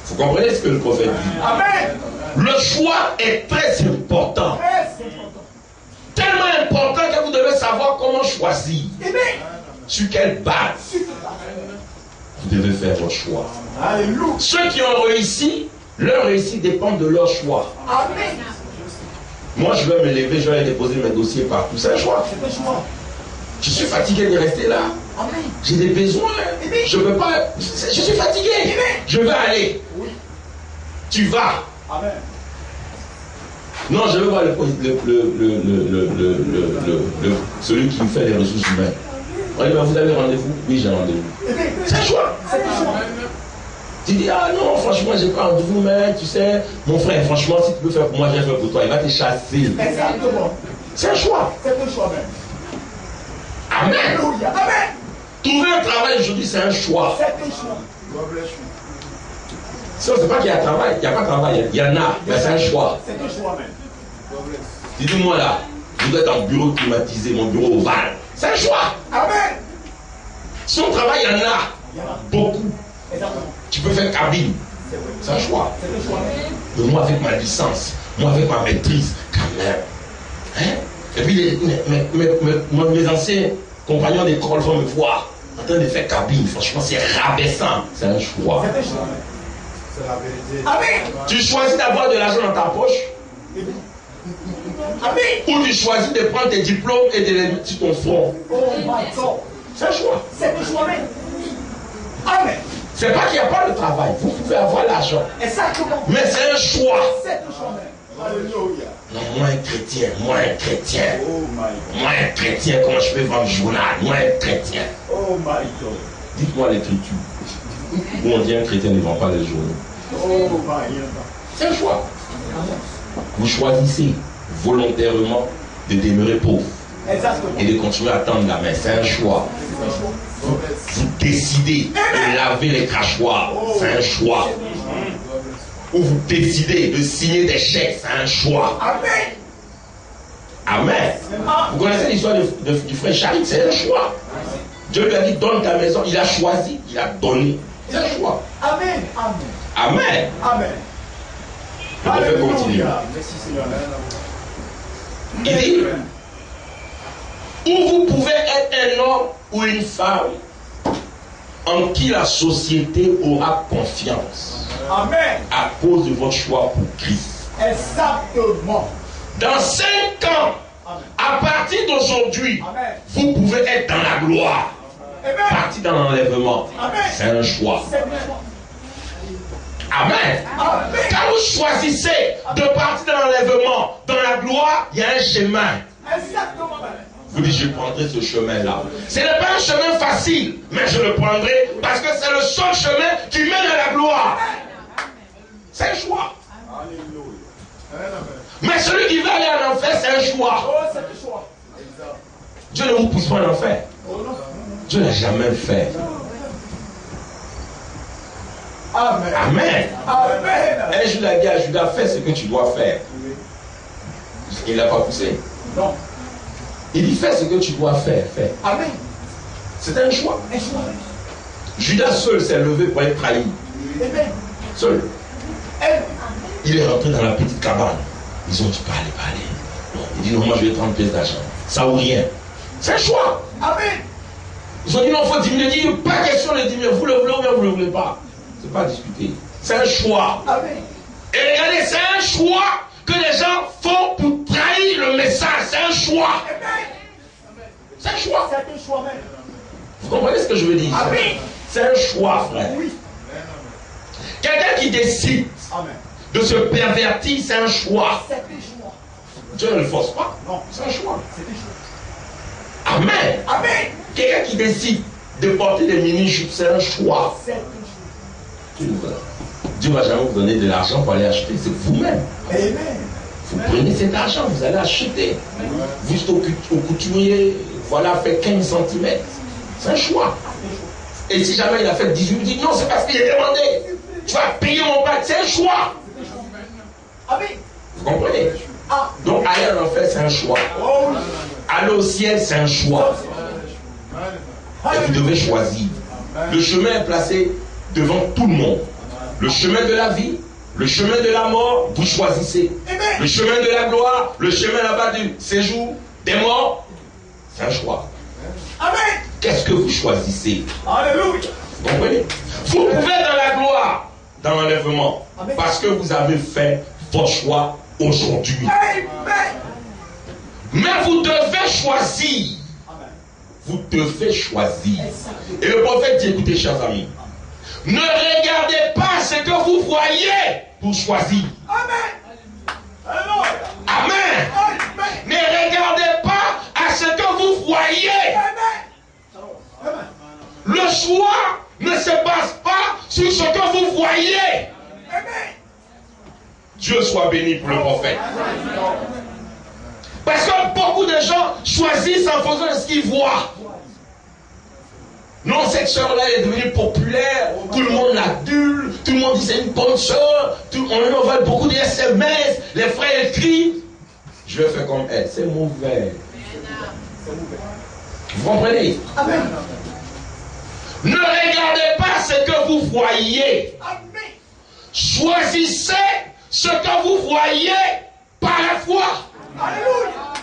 Vous comprenez ce que le prophète dit? Amen. Le choix est très important. Tellement important que vous devez savoir comment choisir. Sur quelle base vous devez faire votre choix. Alléluia. Ceux qui ont réussi, leur réussite dépend de leur choix. Amen. Moi, je vais me lever, je vais déposer mes dossiers partout. C'est un choix. Je suis fatigué de rester là. J'ai des besoins. Je ne peux pas. Je suis fatigué. Je vais aller. Tu vas. Amen. Non, je veux voir celui qui fait les ressources humaines. On dit, vous avez rendez-vous? Oui, j'ai rendez-vous. C'est un choix. Tu dis, ah non, franchement, j'ai pas rendez-vous, mais tu sais, mon frère, franchement, si tu peux faire pour moi, je vais faire pour toi. Il va te chasser. Exactement. C'est un choix. C'est un choix même. Amen. Alléluia. Amen. Trouver un travail aujourd'hui, c'est un choix. C'est un choix. Si on ne sait pas qu'il y a un travail, il n'y a pas de travail, il y en a, mais c'est un choix. C'est un choix même. Dis-moi là, vous êtes en bureau climatisé, mon bureau ovale. C'est un choix. Amen. Si on travaille, il y en a beaucoup. Exactement. Tu peux faire cabine. C'est un choix. C'est un choix. Mais moi, avec ma licence, moi, avec ma maîtrise, quand même. Hein? Et puis, mes anciens compagnons d'école vont me voir en train de faire cabine. Franchement, c'est rabaissant. C'est un choix. C'est un choix. C'est la vérité. Amen. Tu choisis d'avoir de l'argent dans ta poche. Amen. Ou tu choisis de prendre tes diplômes et de les mettre sur ton front. Oh my God. C'est un choix. C'est un choix même. Amen. C'est pas qu'il n'y a pas de travail. Vous pouvez avoir l'argent. Exactement. Mais c'est un choix. C'est un choix même. Alléluia. Non, moi un chrétien, moi un chrétien. Oh my Moi un chrétien, comment je peux vendre le journal? Moi un chrétien. God. Oh my God. Dites-moi l'écriture. Où on dit un chrétien ne vend pas les journaux. Oh my God. C'est un choix. Vous choisissez volontairement de demeurer pauvre Exactement. et de continuer à tendre la main. C'est un choix. C'est un choix. Vous décidez de laver les crachoirs. C'est un choix. Ou vous décidez de signer des chèques. C'est un choix. Amen. Amen. Vous connaissez l'histoire du frère Charik? C'est un choix. Dieu lui a dit donne ta maison. Il a choisi. Il a donné. C'est un choix. Amen. Amen. Amen. Amen. Je vais continuer. Merci Seigneur. Il dit, où vous pouvez être un homme ou une femme en qui la société aura confiance. Amen. À cause de votre choix pour Christ. Exactement. Dans 5 ans, à partir d'aujourd'hui, Amen. vous pouvez être dans la gloire. Amen. Partir dans l'enlèvement. Amen. C'est un choix. C'est un choix. Amen. Amen. Quand vous choisissez de partir dans l'enlèvement, dans la gloire, il y a un chemin. Exactement. Vous dites, je prendrai ce chemin-là. Ce n'est pas un chemin facile, mais je le prendrai parce que c'est le seul chemin qui mène à la gloire. C'est un choix. Alléluia. Mais celui qui va aller en enfer, c'est un choix. Oh, c'est un choix. Dieu ne vous pousse pas en enfer. Oh non. Dieu n'a jamais fait. Amen. Amen. Amen. Et Judas dit à Judas, fais ce que tu dois faire. Il ne l'a pas poussé. Non. Il dit, fais ce que tu dois faire. Fais. Amen. C'est un choix. Un choix. Judas seul s'est levé pour être trahi. Amen. Seul. Amen. Il est rentré dans la petite cabane. Ils ont dit, pas aller. Non. Il dit, non, moi je vais 30 pièces d'argent. Ça ou rien. C'est un choix. Amen. Ils ont dit, non, il faut diminuer. Il dit, pas question de diminuer. Vous le voulez ou bien vous ne le voulez pas. C'est pas discuter. C'est un choix. Amen. Et regardez, c'est un choix que les gens font pour trahir le message. C'est un choix. Amen. C'est un choix. C'est un choix même. Vous comprenez ce que je veux dire? Amen. C'est un choix, frère. Oui. Quelqu'un qui décide Amen. de se pervertir, c'est un choix. C'est un choix. Dieu ne le force pas. Non. C'est un choix. C'est un choix. Amen. Amen. Quelqu'un qui décide de porter des mini-jupes, c'est un choix. C'est un choix. Dieu ne va jamais vous donner de l'argent pour aller acheter. C'est vous-même. Amen. Vous prenez cet argent, vous allez acheter. Juste au couturier, voilà, fait 15 cm. C'est un choix. Et si jamais il a fait 18, il dit non, c'est parce qu'il est demandé. Tu vas payer mon bac, c'est un choix. Amen. Vous comprenez? Ah. Donc aller en enfer, c'est un choix. Oh oui. Aller au ciel, c'est un choix. Et vous devez choisir. Le chemin est placé devant tout le monde. Le chemin de la vie, le chemin de la mort, vous choisissez. Amen. Le chemin de la gloire, le chemin là-bas du séjour des morts, c'est un choix. Amen. Qu'est-ce que vous choisissez? Alléluia. Vous comprenez? Vous pouvez dans la gloire, dans l'enlèvement, Amen. parce que vous avez fait vos choix aujourd'hui. Amen. Mais vous devez choisir. Amen. Vous devez choisir. Et le prophète dit, écoutez, chers amis, ne regardez pas ce que vous voyez pour choisir. Amen. Alléluia. Amen. Amen. Ne regardez pas à ce que vous voyez. Amen. Amen. Le choix ne se base pas sur ce que vous voyez. Amen. Dieu soit béni pour le prophète. Parce que beaucoup de gens choisissent en faisant de ce qu'ils voient. Non, cette soeur-là est devenue populaire, tout le monde l'adule, tout le monde dit c'est une bonne soeur, on lui envoie beaucoup de SMS, les frères écrivent. Je vais faire comme elle, c'est mauvais. Vous comprenez? Amen. Ne regardez pas ce que vous voyez. Amen. Choisissez ce que vous voyez par la foi. Alléluia.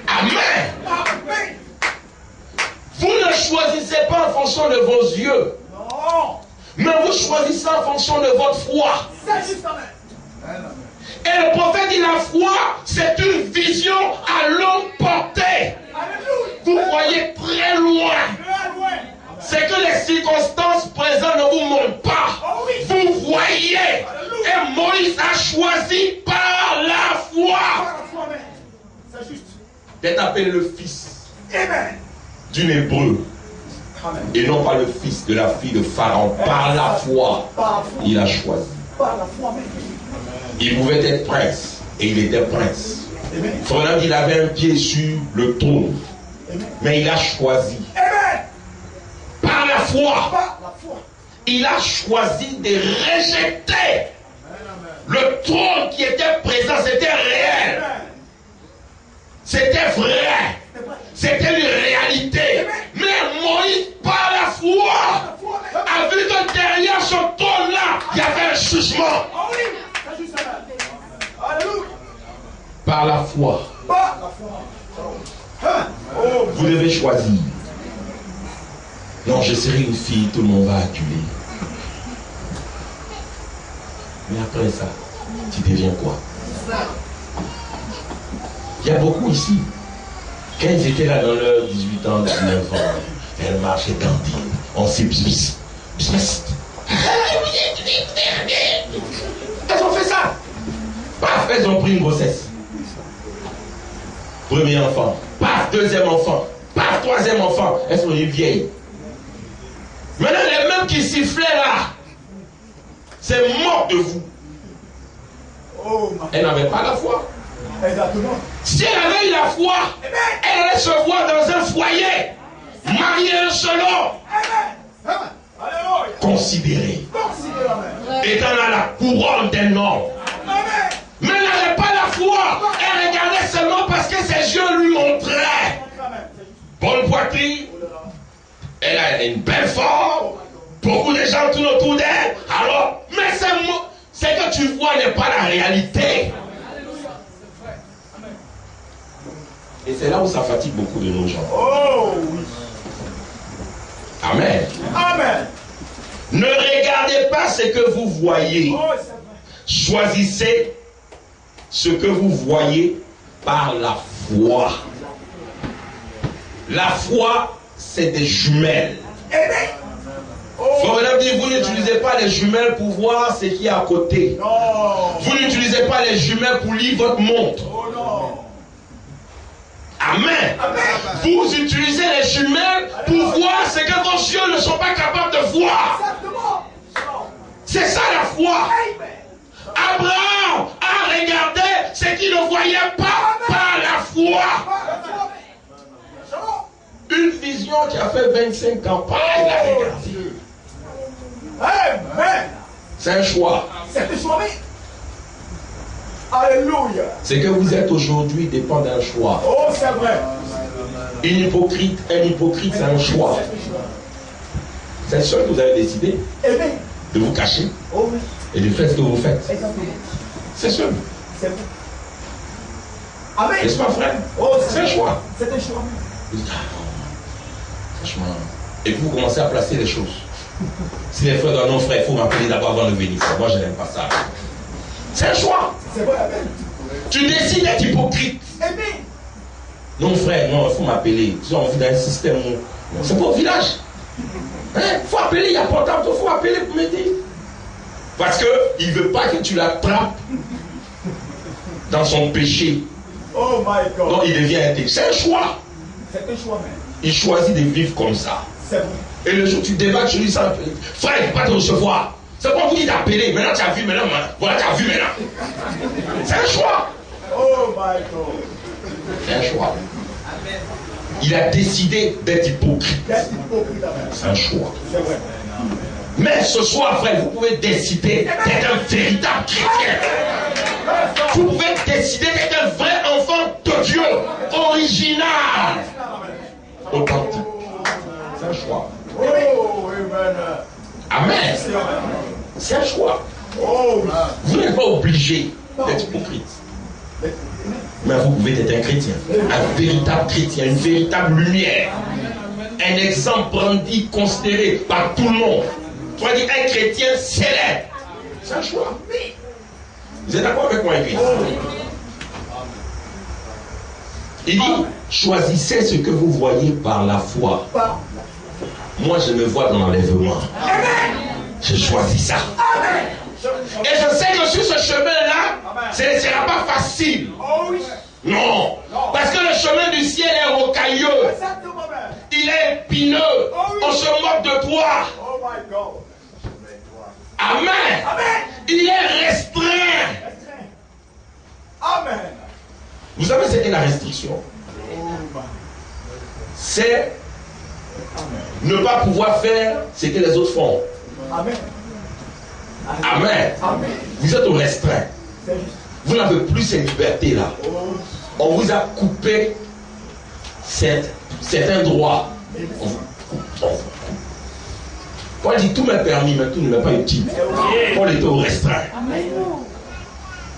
Amen. Amen. Vous ne choisissez pas en fonction de vos yeux, Non. mais vous choisissez en fonction de votre foi. C'est juste Amen. Et le prophète dit la foi, c'est une vision à longue portée. Alléluia. Vous voyez très loin. Très loin. C'est que les circonstances présentes ne vous montrent pas. Oh oui. Vous voyez. Et Moïse a choisi par la foi Par la foi, Amen. C'est juste. d'être appelé le fils Amen. d'une Hébreu Amen. et non pas le fils de la fille de Pharaon. Par la foi, Par la foi. il a choisi. Par la foi, Amen. Il pouvait être prince et il était prince. Amen. Frère, il avait un pied sur le trône, Amen. mais il a choisi. Amen. Par la foi, Par la foi. il a choisi de rejeter le trône qui était présent. C'était réel, Amen. c'était vrai, c'était une réalité. Mais Moïse, par la foi, a vu que derrière ce trône-là, il y avait un jugement. Oh oui. C'est juste Amen. Alléluia. Par la foi, Par la foi. Amen. Oh, vous devez choisir. Non, je serai une fille, tout le monde va acculer. Mais après ça, tu deviens quoi? Il y a beaucoup ici. Quand ils étaient là dans leurs 18 ans, 19 ans, elles marchaient dandy. On s'est pss. Elles ont fait ça. Paf, elles ont pris une grossesse. Premier enfant. Paf, deuxième enfant. Paf, troisième enfant. Elles sont devenues vieilles. Maintenant, les mêmes qui sifflaient là, c'est mort de vous. oh, ma. Elle n'avait pas la foi. Exactement. Si elle avait eu la foi, elle allait se voir dans un foyer, mariée un seul homme. Amen. Amen. Alléluia. considéré. Étant là la couronne d'un homme. Mais elle n'avait pas la foi. Elle regardait seulement parce que ses yeux lui montraient. Bonne poitrine. Elle a une belle forme. Beaucoup de gens tournent autour d'elle. Alors, mais ce que tu vois n'est pas la réalité. Et c'est là où ça fatigue beaucoup de nos gens. Oh oui. Amen. Amen. Ne regardez pas ce que vous voyez. Oh, c'est vrai. Choisissez ce que vous voyez par la foi. La foi, c'est des jumelles. Vous n'utilisez pas les jumelles pour voir ce qui est à côté. Non. Vous n'utilisez pas les jumelles pour lire votre montre. Oh non. Amen. Amen. Vous utilisez les jumelles pour voir ce que vos yeux ne sont pas capables de voir. Exactement. C'est ça la foi. Amen. Abraham a regardé ce qu'il ne voyait pas par la foi. Une vision qui a fait 25 ans, il a regardé. Amen. C'est un choix. C'est un choix. Alléluia. Ce que vous êtes aujourd'hui dépend d'un choix. Oh, c'est vrai. Un hypocrite, c'est un choix. C'est sûr que vous avez décidé Amen. de vous cacher Oh oui. et de faire ce que vous faites. Exactement. C'est sûr. C'est vrai. Amen. N'est-ce pas, frère? Oh, C'est un choix. C'est un choix. Vous dites, ah, franchement. Et puis vous commencez à placer les choses. Si les frères disent non, frère, il faut m'appeler d'abord avant de venir. Moi, je n'aime pas ça. C'est un choix. C'est vrai, amen. Tu décides d'être hypocrite. Amen. Non, frère, non, il faut m'appeler. Tu as envie d'un système. Non, c'est pas au village. Il faut appeler, il y a portable, il faut appeler pour m'aider. Parce qu'il ne veut pas que tu l'attrapes dans son péché. Oh my God. Donc il devient intégré. C'est un choix. C'est un choix, même. Il choisit de vivre comme ça. C'est vrai. Et le jour où tu débattes, je lui ça, frère, il ne peut pas te recevoir. C'est pas vous qui d'appeler. Maintenant tu as vu, maintenant, voilà, tu as vu maintenant. C'est un choix. Oh my God. C'est un choix. Il a décidé d'être hypocrite. Qu'est-ce hypocrite, amen. C'est un choix. C'est vrai. Mais ce soir, frère, vous pouvez décider d'être un véritable chrétien. Vous pouvez décider d'être un vrai enfant de Dieu, original, authentique. C'est un choix. Oh, amen. Amen. C'est amen. C'est un choix. Oh, Vous n'êtes pas obligé d'être hypocrite. Mais vous pouvez être un chrétien, un véritable chrétien, une véritable lumière. Un exemple brandi, considéré par tout le monde. Tu vas dire un chrétien célèbre. C'est un choix. Vous êtes d'accord avec moi, Église? Il dit, choisissez ce que vous voyez par la foi. Moi, je me vois dans l'enlèvement. Je choisis ça. Et je sais que sur ce chemin-là, ce ne sera pas facile. oh oui. Non. Parce que le chemin du ciel est rocailleux. Exactement, amen. Il est épineux. On se moque de toi. Oh my God. Amen. Amen. Il est restreint. Amen. Vous savez ce qu'est la restriction? C'est ne pas pouvoir faire ce que les autres font. Amen. Amen. Amen. Vous êtes au restreint. C'est juste. Vous n'avez plus cette liberté-là. Oh. On vous a coupé certains droits. On vous coupe. Paul dit tout m'est permis, mais tout ne m'est pas utile. Paul était au restreint. Amen.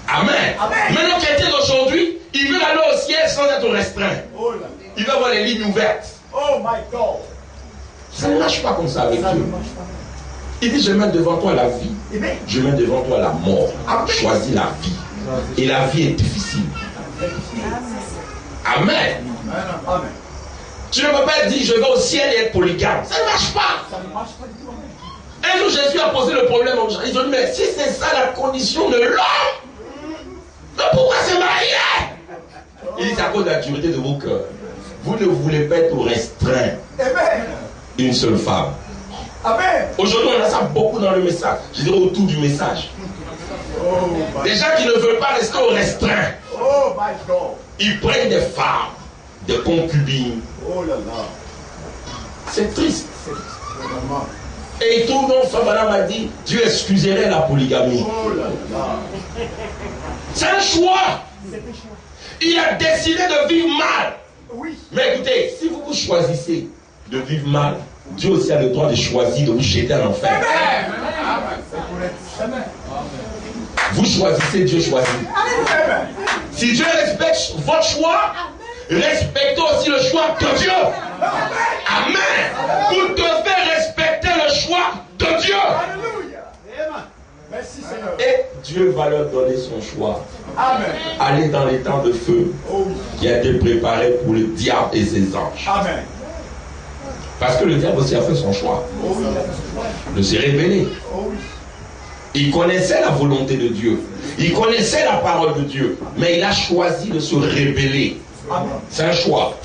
Amen. Amen. Maintenant, chrétien d'aujourd'hui, il veut aller au ciel sans être restreint. Oh là. Il va avoir les lignes ouvertes. Oh my God. Ça ne marche pas comme ça avec Ça ne Dieu. marche pas. Il dit, je mets devant toi la vie. Amen. Je mets devant toi la mort. Amen. Choisis la vie. Et la vie est difficile. Amen. Amen. Tu ne peux pas dire, je vais au ciel et être polygame. Ça ne marche pas. Ça ne marche pas du tout. Amen. Un jour, Jésus a posé le problème aux gens. Ils ont dit, mais si c'est ça la condition de l'homme, mais pourquoi se marier? Il dit, c'est à cause de la dureté de vos cœurs. Vous ne voulez pas être restreint. Amen. Une seule femme. Amen. Aujourd'hui, on a ça beaucoup dans le message. Je dirais autour du message. Oh my. Des gens qui ne veulent pas rester au restreint. Oh my God. Ils prennent des femmes, des concubines. Oh là là. C'est triste. C'est vraiment. Et il trouve donc, Frère Branham a dit, Dieu excuserait la polygamie. C'est un choix. Il a décidé de vivre mal. Oui. Mais écoutez, si vous choisissez de vivre mal, Dieu aussi a le droit de choisir de vous jeter en enfer. Vous choisissez, Dieu choisit. Si Dieu respecte votre choix, respectez aussi le choix de Dieu. Amen. Vous devez respecter le choix de Dieu. Merci Seigneur. Et Dieu va leur donner son choix. Amen. Aller dans les temps de feu qui a été préparé pour le diable et ses anges. Amen. Parce que le diable aussi a fait son choix. De se révéler. Il connaissait la volonté de Dieu. Il connaissait la parole de Dieu. Mais il a choisi de se révéler. C'est un choix.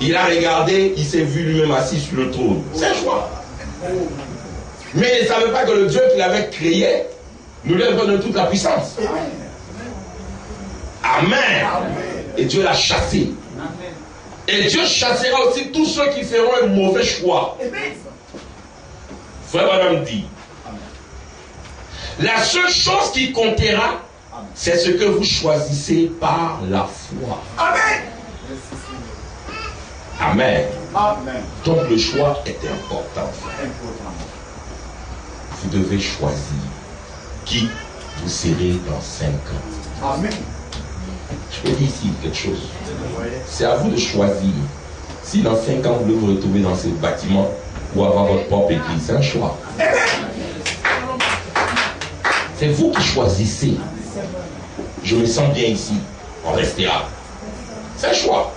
Il a regardé, il s'est vu lui-même assis sur le trône. C'est un choix. Mais il ne savait pas que le Dieu qu'il avait créé nous lui donne toute la puissance. Amen. Et Dieu l'a chassé. Et Dieu chassera aussi tous ceux qui feront un mauvais choix. Frère Branham dit, la seule chose qui comptera, c'est ce que vous choisissez par la foi. Amen. Amen. Amen. Donc le choix est important. Vous devez choisir qui vous serez dans 5 ans. Amen. Je peux dire ici quelque chose. C'est à vous de choisir si dans 5 ans vous voulez vous retrouver dans ce bâtiment ou avoir votre propre église. C'est un choix. C'est vous qui choisissez. Je me sens bien ici. On restera. C'est un choix.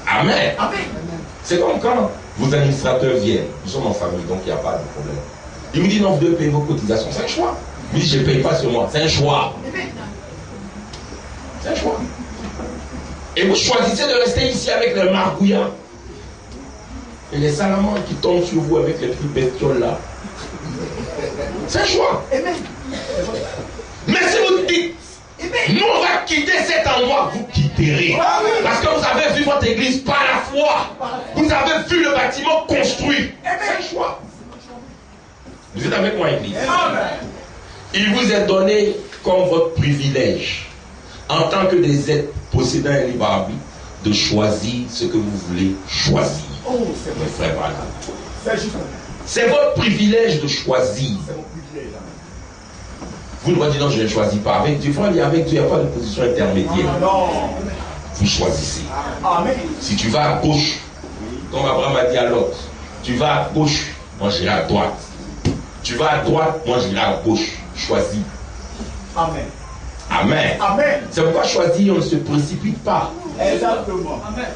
Amen. C'est comme quand vos administrateurs viennent. Nous sommes en famille, donc il n'y a pas de problème. Il me dit non, vous devez payer vos cotisations. C'est un choix. Il me dit je ne paye pas sur moi. C'est un choix. C'est un choix. Et vous choisissez de rester ici avec les margouillards et les salamandres qui tombent sur vous avec les petites bestioles là. C'est un choix. Mais si vous dites, nous on va quitter cet endroit, vous quitterez. Parce que vous avez vu votre église par la foi. Vous avez vu le bâtiment construit. C'est un choix. Vous êtes avec moi, église. Il vous est donné comme votre privilège, en tant que des êtres possédant un libre arbitre, de choisir ce que vous voulez choisir. Mes frères, voilà. C'est votre privilège de choisir. Vous ne pouvez dire non, je ne choisis pas. Avec Dieu, avec Dieu, il n'y a pas de position intermédiaire. Vous choisissez. Si tu vas à gauche, comme Abraham a dit à Lot, tu vas à gauche, moi j'irai à droite. Tu vas à droite, moi j'irai à gauche. Choisis. Amen. Amen. Amen. C'est pourquoi choisir, on ne se précipite pas. Exactement. Amen.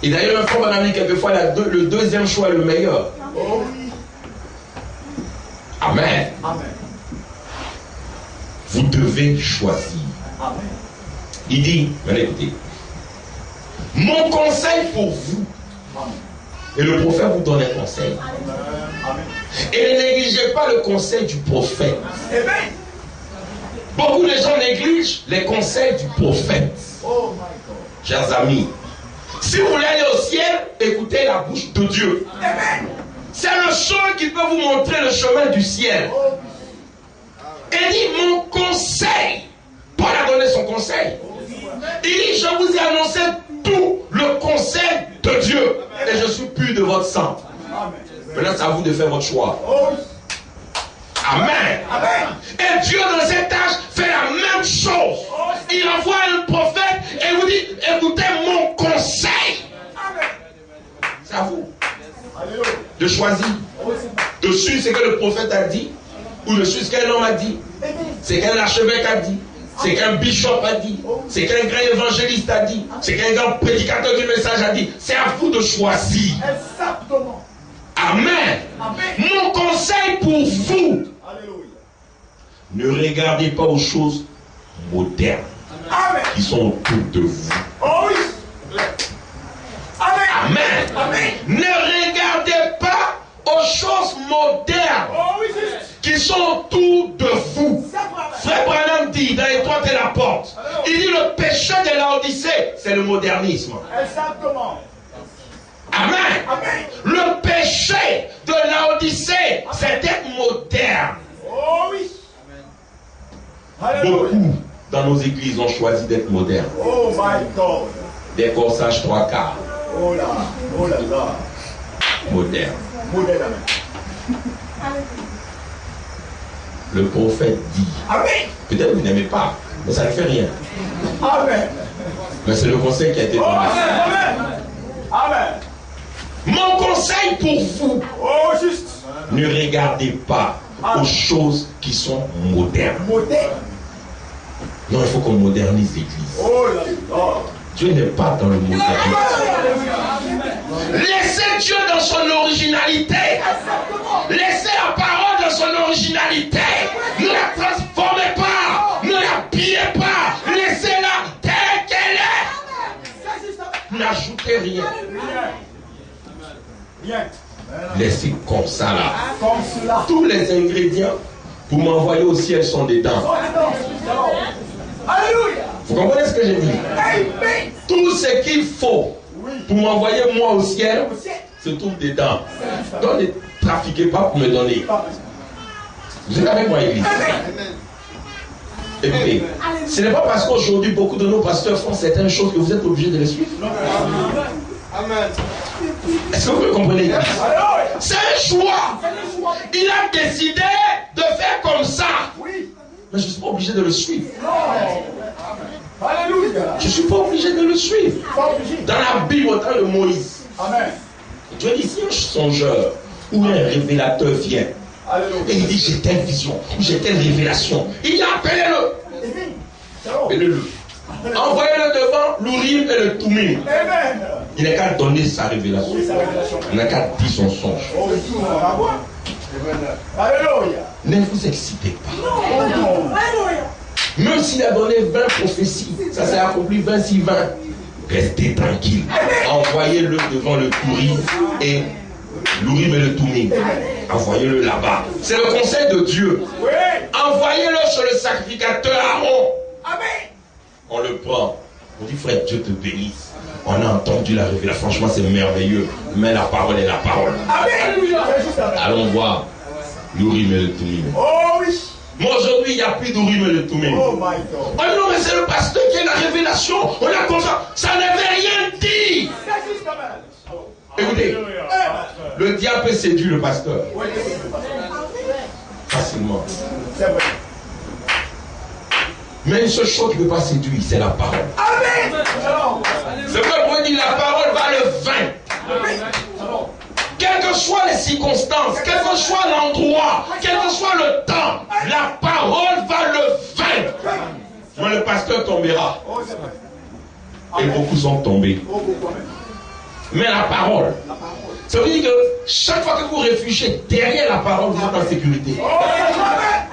Et d'ailleurs, un frère m'a dit quelquefois, le deuxième choix est le meilleur. Oh oui. Amen. Amen. Vous devez choisir. Amen. Il dit, venez écoutez, mon conseil pour vous, et le prophète vous donne un conseil. Amen. Et ne négligez pas le conseil du prophète. Amen. Beaucoup de gens négligent les conseils du prophète. Oh my God. Chers amis, si vous voulez aller au ciel, écoutez la bouche de Dieu. Amen. C'est le seul qui peut vous montrer le chemin du ciel. Et dit, mon conseil, Paul a donné son conseil. Il dit, je vous ai annoncé tout le conseil de Dieu. Et je suis pur de votre sang. Maintenant, c'est à vous de faire votre choix. Amen. Amen. Et Dieu, dans cet âge, fait la même chose. Il envoie un prophète et vous dit, écoutez mon conseil. C'est à vous de choisir, de suivre ce que le prophète a dit, ou de suivre ce qu'un homme a dit, ce qu'un archevêque a dit, ce qu'un bishop a dit, ce qu'un grand évangéliste a dit, ce qu'un grand prédicateur du message a dit. C'est à vous de choisir. Exactement. Amen. Amen. Mon conseil pour vous, Alléluia. ne regardez pas aux choses modernes Amen. qui sont autour de vous. Oh oui. Amen. Amen. Amen. Ne regardez pas aux choses modernes Oh oui, juste. qui sont autour de vous. Frère Branham dit dans les toits de la porte, il dit le péché de la Odyssée, c'est le modernisme. Exactement. Amen. Amen. Le péché péché de Laodicée, c'est d'être moderne. Oh oui. Alléluia. Beaucoup dans nos églises ont choisi d'être modernes. Oh my God. Des corsages 3/4. Oh là. Oh là là. Modernes. Modèle. Le prophète dit, Amen. peut-être vous n'aimez pas, mais ça ne fait rien. Amen. Mais c'est le conseil qui a été donné. Amen. Amen. Mon conseil pour vous, Oh juste. ne regardez pas aux choses qui sont modernes. Modèle. Non, il faut qu'on modernise l'église. Oh là là. Dieu n'est pas dans le modernisme. Laissez Dieu dans son originalité. Laissez la parole dans son originalité. Ne la transformez pas. Ne la pillez pas. Laissez-la telle qu'elle est. N'ajoutez rien. Bien. Laissez comme ça là. Comme cela. Tous les ingrédients pour m'envoyer au ciel sont dedans. Alléluia. Vous comprenez ce que j'ai dit? Amen. Tout ce qu'il faut pour m'envoyer moi au ciel se trouve dedans. Donc ne trafiquez pas pour me donner. Vous êtes avec moi, église? Écoutez, ce n'est pas parce qu'aujourd'hui beaucoup de nos pasteurs font certaines choses que vous êtes obligés de les suivre. Amen. Est-ce que vous me comprenez, église? C'est un choix. Il a décidé de faire comme ça. Oui. Mais je ne suis pas obligé de le suivre. Alléluia. Je ne suis pas obligé de le suivre. Pas obligé. Dans la Bible, au temps de Moïse, Amen. Dieu dit, si un songeur ou un révélateur vient, et Alléluia. il dit, j'ai telle vision, ou j'ai telle révélation, il a appelé-le. Appelez-le. Envoyez-le devant l'Urim et le Tumim. Amen. Il n'a qu'à donner sa révélation. Oui, sa révélation. Il n'a qu'à dire son songe. Oh, tout, on va voir. Alléluia. Ne vous excitez pas. Oh non. Même s'il a donné 20 prophéties, ça s'est accompli 26-20. Restez tranquille. Envoyez-le devant le Urim et l'Urim et le Tumim. Envoyez-le là-bas. C'est le conseil de Dieu. Oui. Envoyez-le sur le sacrificateur Aaron. Amen. On le prend. On dit, frère, Dieu te bénisse. On a entendu la révélation. Franchement, c'est merveilleux. Mais la parole est la parole. Amen. Allons voir l'Urim et le Tumim. Oh oui. Mais aujourd'hui, il n'y a plus d'Urim et le Tumim. Oh my God. Oh non, mais c'est le pasteur qui a la révélation. On a confiance. Ça n'avait rien dit. C'est juste Amen. Écoutez, le diable peut séduire le pasteur Oui, facilement. c'est vrai. Mais une seule chose qui ne peut pas séduire, c'est la parole. Amen. Le peuple dit la parole va le vaincre. Quelles que soient les circonstances, quel que soit l'endroit, quel que soit le temps, la parole va le vaincre. Mais le pasteur tombera. Oh, c'est vrai. Et beaucoup sont tombés. Oh, beaucoup, Amen. Mais la parole, ça veut dire que chaque fois que vous réfugiez derrière la parole, vous êtes en sécurité. Oh, Amen.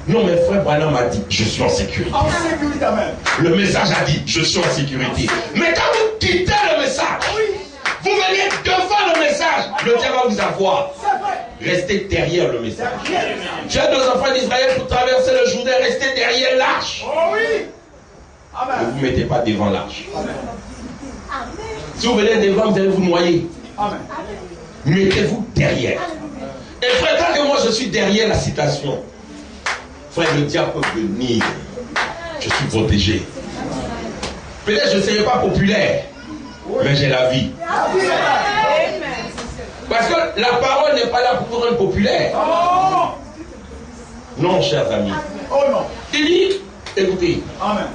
Non, mais frère Branham m'a dit, je suis en sécurité. En sécurité, Amen. Le message a dit, je suis en sécurité. Mais quand vous quittez le message, vous venez devant le message, le diable va vous avoir. C'est vrai. Restez derrière le message. C'est vrai. J'ai deux enfants d'Israël pour traverser le Jourdain, restez derrière l'arche. Oh oui. Ne Amen. vous mettez pas devant l'arche. Amen. Si vous venez devant, vous allez vous noyer. Amen. Mettez-vous derrière. Et frère, tant que moi je suis derrière la citation, frère, le diable peut venir. Je suis protégé. Peut-être je ne serai pas populaire, mais j'ai la vie. Parce que la parole n'est pas là pour vous rendre populaire. Oh. Non, chers amis. Oh non. Il dit, écoutez, Amen.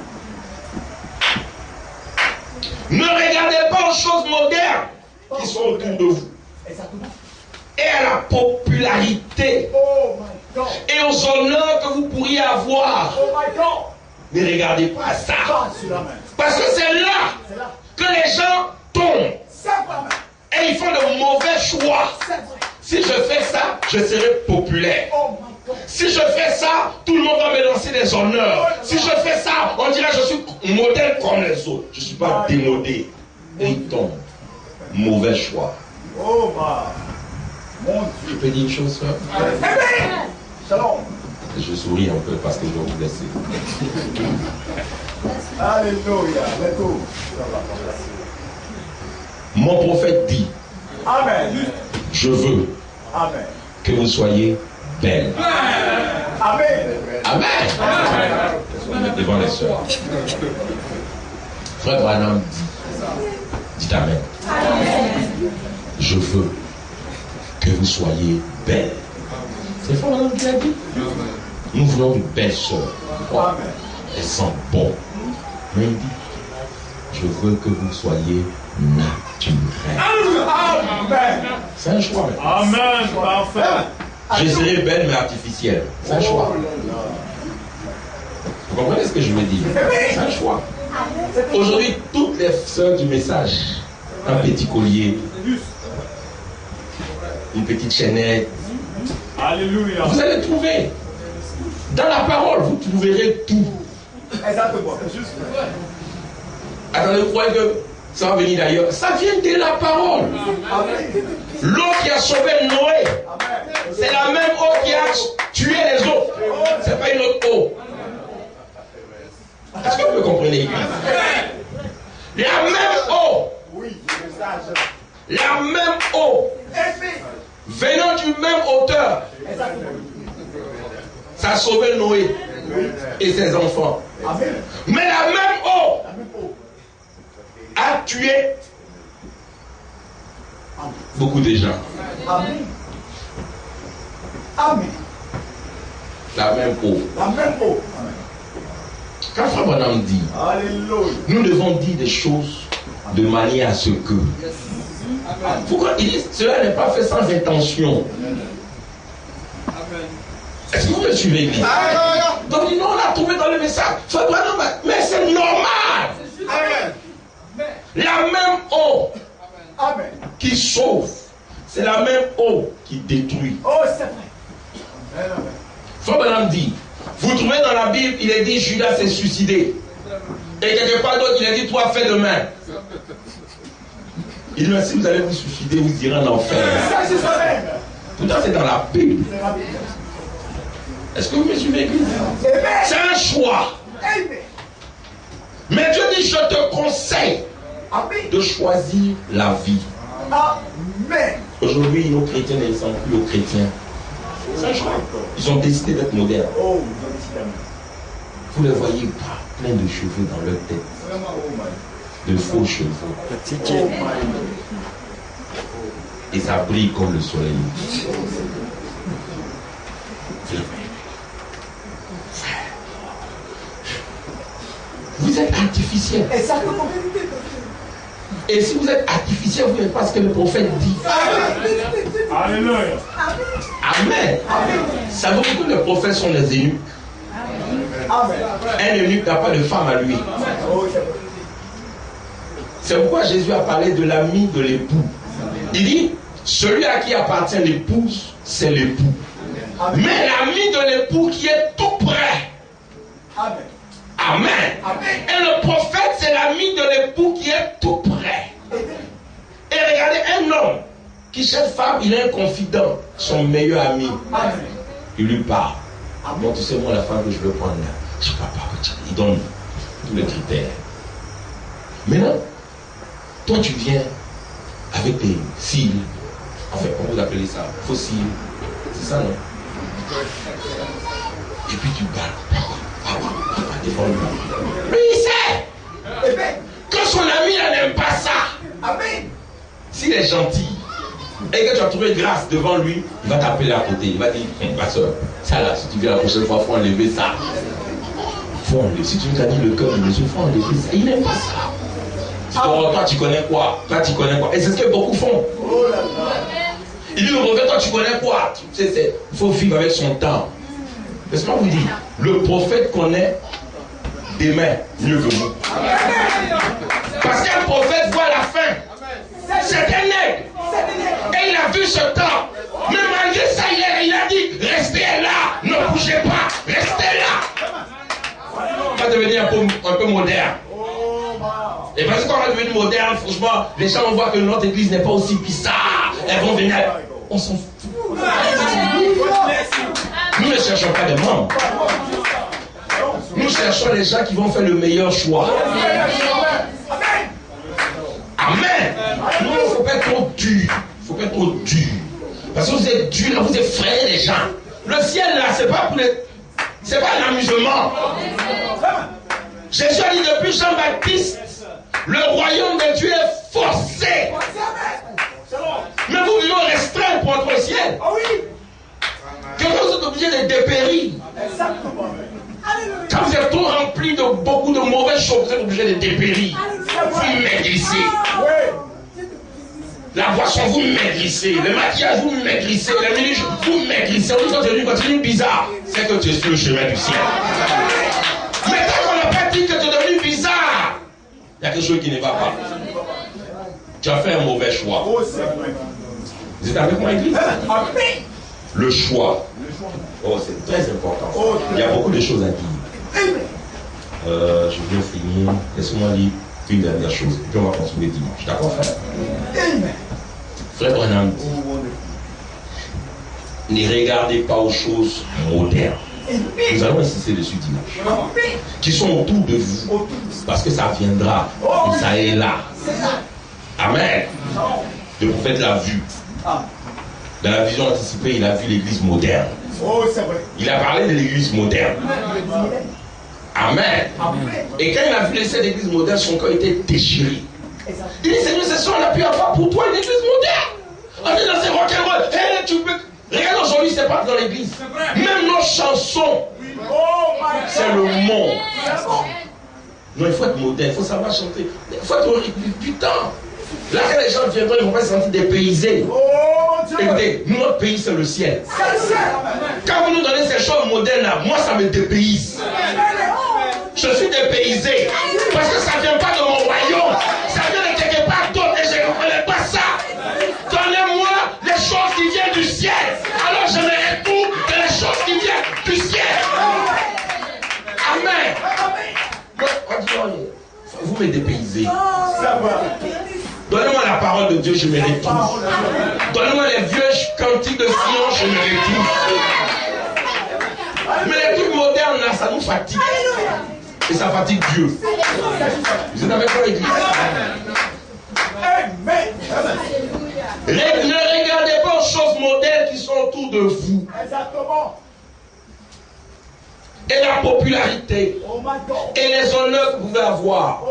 ne regardez pas aux choses modernes qui sont autour de vous. Exactement. Et à la popularité Oh my God. et aux honneurs que vous pourriez avoir. Oh my God. Ne regardez pas à ça. Pas sur la main. Parce que c'est là C'est là. que les gens tombent. C'est vrai. Et ils font de mauvais choix. C'est vrai. Si je fais ça, je serai populaire. Oh my God. Si je fais ça, tout le monde va me lancer des honneurs. Si je fais ça, on dirait que je suis modèle comme les autres. Je ne suis pas démodé. Et ils tombent. Mauvais choix. Oh my. Mon Je Dieu. peux dire une chose, frère? Amen. Shalom. Je souris un peu parce que je vais vous laisser. Alléluia. Let's go. Mon prophète dit, Amen. Je veux Amen. que vous soyez belles. Amen. Amen. On est devant les sœurs. Frère Branham dit Amen. Je veux que vous soyez belles. C'est Frère Branham qui l'a dit. Nous voulons de belles sœurs. Elles sentent bon. Mais il dit, je veux que vous soyez naturelles. Amen. C'est un choix. Amen. Parfait. Je serai belle mais artificielle. C'est un choix. Vous comprenez ce que je veux dire? C'est un choix. Aujourd'hui, toutes les sœurs du message, un petit collier, une petite chaînette. Alléluia. Vous allez trouver. Dans la parole, vous trouverez tout. Exactement. Attendez, vous croyez que ça va venir d'ailleurs? Ça vient de la parole. L'eau qui a sauvé Noé, c'est la même eau qui a tué les autres. C'est pas une autre eau. Est-ce que vous me comprenez? La même eau. La même eau. Venant du même auteur. Ça a sauvé Noé et ses enfants. Mais la même eau a tué beaucoup de gens. Amen. Amen. La même eau. La même eau. Quand Frère Branham dit, Alléluia. nous devons dire des choses de manière à ce que. Pourquoi il dit cela n'est pas fait sans intention? Est-ce que vous me suivez? Donc il dit non, on l'a trouvé dans le message. Frère Branham, mais c'est normal. Amen. La même eau Amen. qui sauve, c'est la même eau qui détruit. Oh, c'est vrai. Frère Branham dit, vous trouvez dans la Bible, il est dit Judas s'est suicidé. Et quelque part d'autre, il est dit toi fais demain. Il dit mais si vous allez vous suicider, vous irez en enfer. Ça, c'est ça même. Pourtant c'est dans la Bible. Est-ce que vous me suivez? C'est un choix. Amen. Mais Dieu dit je te conseille Amen. de choisir la vie. Amen. Aujourd'hui, nos chrétiens ne sont plus aux chrétiens. C'est un choix. Ils ont décidé d'être modernes. Oh, Vous les voyez pas, plein de cheveux dans leur tête. De faux cheveux. Et ça brille comme le soleil. Vous êtes artificiel. Exactement. Et si vous êtes artificiel, vous n'êtes pas ce que le prophète dit. Alléluia. Amen. Savez-vous que les prophètes sont des eunuques? Amen. Un eunuque n'a pas de femme à lui. Oh, c'est vrai. C'est pourquoi Jésus a parlé de l'ami de l'époux. Il dit, celui à qui appartient l'épouse, c'est l'époux. Mais l'ami de l'époux qui est tout près. Amen. Amen. Amen. Et le prophète, c'est l'ami de l'époux qui est tout près. Et regardez, un homme qui cherche femme, il a un confident, son meilleur ami. Amen. Il lui parle. Bon, tu sais, moi, la femme que je veux prendre là, je ne sais pas, il donne tous les critères. Maintenant, toi, tu viens avec tes cils. En fait, comment vous appelez ça? Faux cils. C'est ça, non? Et puis tu parles. Devant lui. Lui, il sait que son ami là n'aime pas ça. Amen. S'il est gentil et que tu as trouvé grâce devant lui, il va t'appeler à côté. Il va dire, ma soeur, ça là, si tu viens la prochaine fois, il faut enlever ça. Faut enlever. Si tu nous as dit le cœur de Jésus, il faut enlever ça. Il n'aime pas ça. Tu dis, oh, toi tu connais quoi? Toi tu connais quoi? Et c'est ce que beaucoup font. Oh là là. Il dit, toi tu connais quoi? Tu sais, il faut vivre avec son temps. Laisse-moi vous dire, le prophète connaît demain mieux que vous. Parce qu'un prophète voit la fin. C'est un nègre. Et il a vu ce temps. Mais malgré ça, il a dit, restez là, ne bougez pas, restez là. On va devenir un peu moderne. Et parce qu'on va devenir moderne, franchement, les gens vont voir que notre église n'est pas aussi bizarre. Elles vont venir. On s'en fout. Nous ne cherchons pas des membres. Nous cherchons les gens qui vont faire le meilleur choix. Amen. Nous, il ne faut pas être trop dur. Il faut pas être trop dur. Parce que vous êtes dur, là, vous effrayez les gens. Le ciel, là, c'est pas pour les... C'est pas un amusement. Jésus a dit depuis Jean-Baptiste, le royaume de Dieu est forcé. Mais vous vivez restreint pour entrer au ciel. Que vous êtes obligé de dépérir. Quand vous êtes trop rempli de beaucoup de mauvaises choses, vous êtes obligé de dépérir. Vous maigrissez. La boisson, vous maigrissez. Le maquillage, vous maigrissez. Le ménage, vous maigrissez. On dit que tu es devenu bizarre. C'est que tu es sur le chemin du ciel. Mais tant qu'on n'a pas dit que tu es devenu bizarre, il y a quelque chose qui ne va pas. Tu as fait un mauvais choix. Vous êtes avec moi, église? Le choix. Oh, c'est très important. Il y a beaucoup de choses à dire. Je viens finir. Laisse-moi lire une dernière chose. Puis on va continuer dimanche. D'accord, frère? Frère Branham dit, ne regardez pas aux choses modernes. Nous allons insister dessus dimanche. Qui sont autour de vous. Parce que ça viendra. Et ça est là. Amen. Le prophète l'a vu. Dans la vision anticipée, il a vu l'église moderne. Il a parlé de l'église moderne. Amen. Et quand il a vu cette église moderne, son cœur était déchiré. Il dit, Seigneur, c'est ça, on a pu avoir pour toi une église moderne. On est dans ces rock'n'roll. Hey, tu peux... Regarde aujourd'hui, c'est pas dans l'église. Même nos chansons, c'est le monde. Non, il faut être moderne, il faut savoir chanter. Il faut être au rythme du temps. Là, quand les gens viendront, ils vont pas se sentir dépaysés. Écoutez, notre pays, c'est le ciel. Quand vous nous donnez ces choses modernes là, moi, ça me dépayse. Je suis dépaysé. Parce que ça ne vient pas de mon royaume. Ça vient de quelque part d'autre et je ne reconnais pas ça. Donnez-moi les choses qui viennent du ciel. Alors je me retourne de les choses qui viennent du ciel. Amen. Vous me dépaysez. Donnez-moi la parole de Dieu, je me retrouve. Donnez-moi les vieux cantiques de Sion, je me retrouve. Mais les trucs modernes là, ça nous fatigue. Et ça fatigue Dieu. Vous êtes avec moi, l'église? Ne regardez pas aux choses modernes qui sont autour de vous. Exactement. Et la popularité. Et les honneurs que vous pouvez avoir.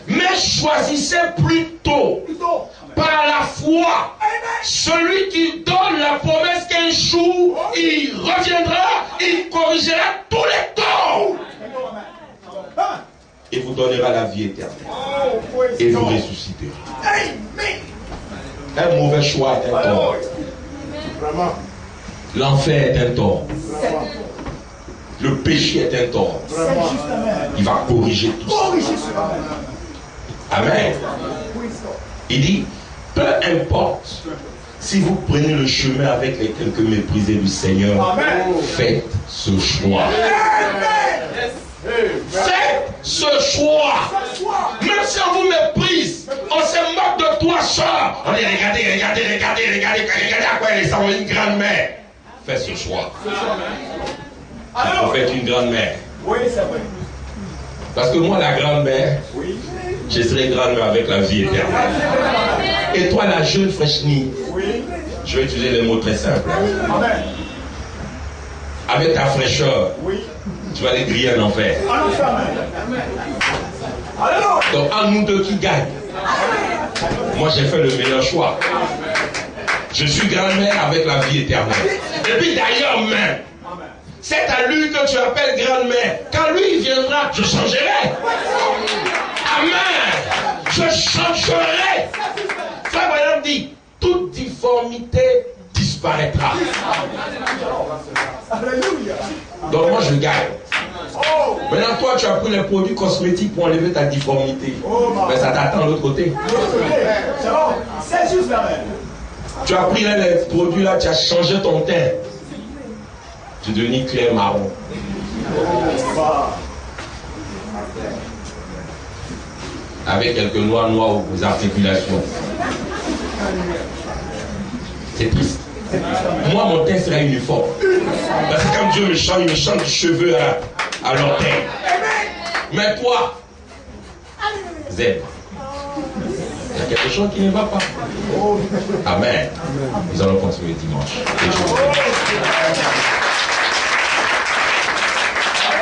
Mais choisissez plutôt par la foi celui qui donne la promesse qu'un jour il reviendra, il corrigera tous les torts. Et vous donnera la vie éternelle. Et vous ressusciterez. Un mauvais choix est un tort. L'enfer est un tort. Le péché est un tort. Il va corriger tout ça. Amen. Il dit, peu importe si vous prenez le chemin avec les quelques méprisés du Seigneur, faites ce choix. Faites ce choix. Même si on vous méprise, on se moque de toi, soeur. On dit regardez à quoi elle ressemble, une grand-mère. Faites ce choix. Vous faites une grand-mère. Oui, c'est vrai. Parce que moi, la grand-mère, je serai grand-mère avec la vie éternelle. Et toi, la jeune fraîchenie, je vais utiliser les mots très simples. Amen. Avec ta fraîcheur, tu vas aller griller un enfer. Donc, en nous deux qui gagnent, moi j'ai fait le meilleur choix. Je suis grand-mère avec la vie éternelle. Et puis d'ailleurs même, c'est à lui que tu appelles grand-mère. Quand lui il viendra, je changerai. Amen. Je changerai. Frère Branham dit, toute difformité disparaîtra. Donc moi je gagne. Maintenant toi tu as pris les produits cosmétiques pour enlever ta difformité. Mais ça t'attend de l'autre côté. C'est bon. C'est juste la même. Tu as pris là, les produits là, tu as changé ton teint. Tu es devenu clair marron. Avec quelques noirs aux articulations. C'est triste. Moi, mon teint sera uniforme. Parce que quand Dieu me change, il me change du cheveu à l'orteil. Mais toi, zèbre. a quelque chose qui ne va pas. Amen. Nous allons continuer dimanche. Et je vous remercie.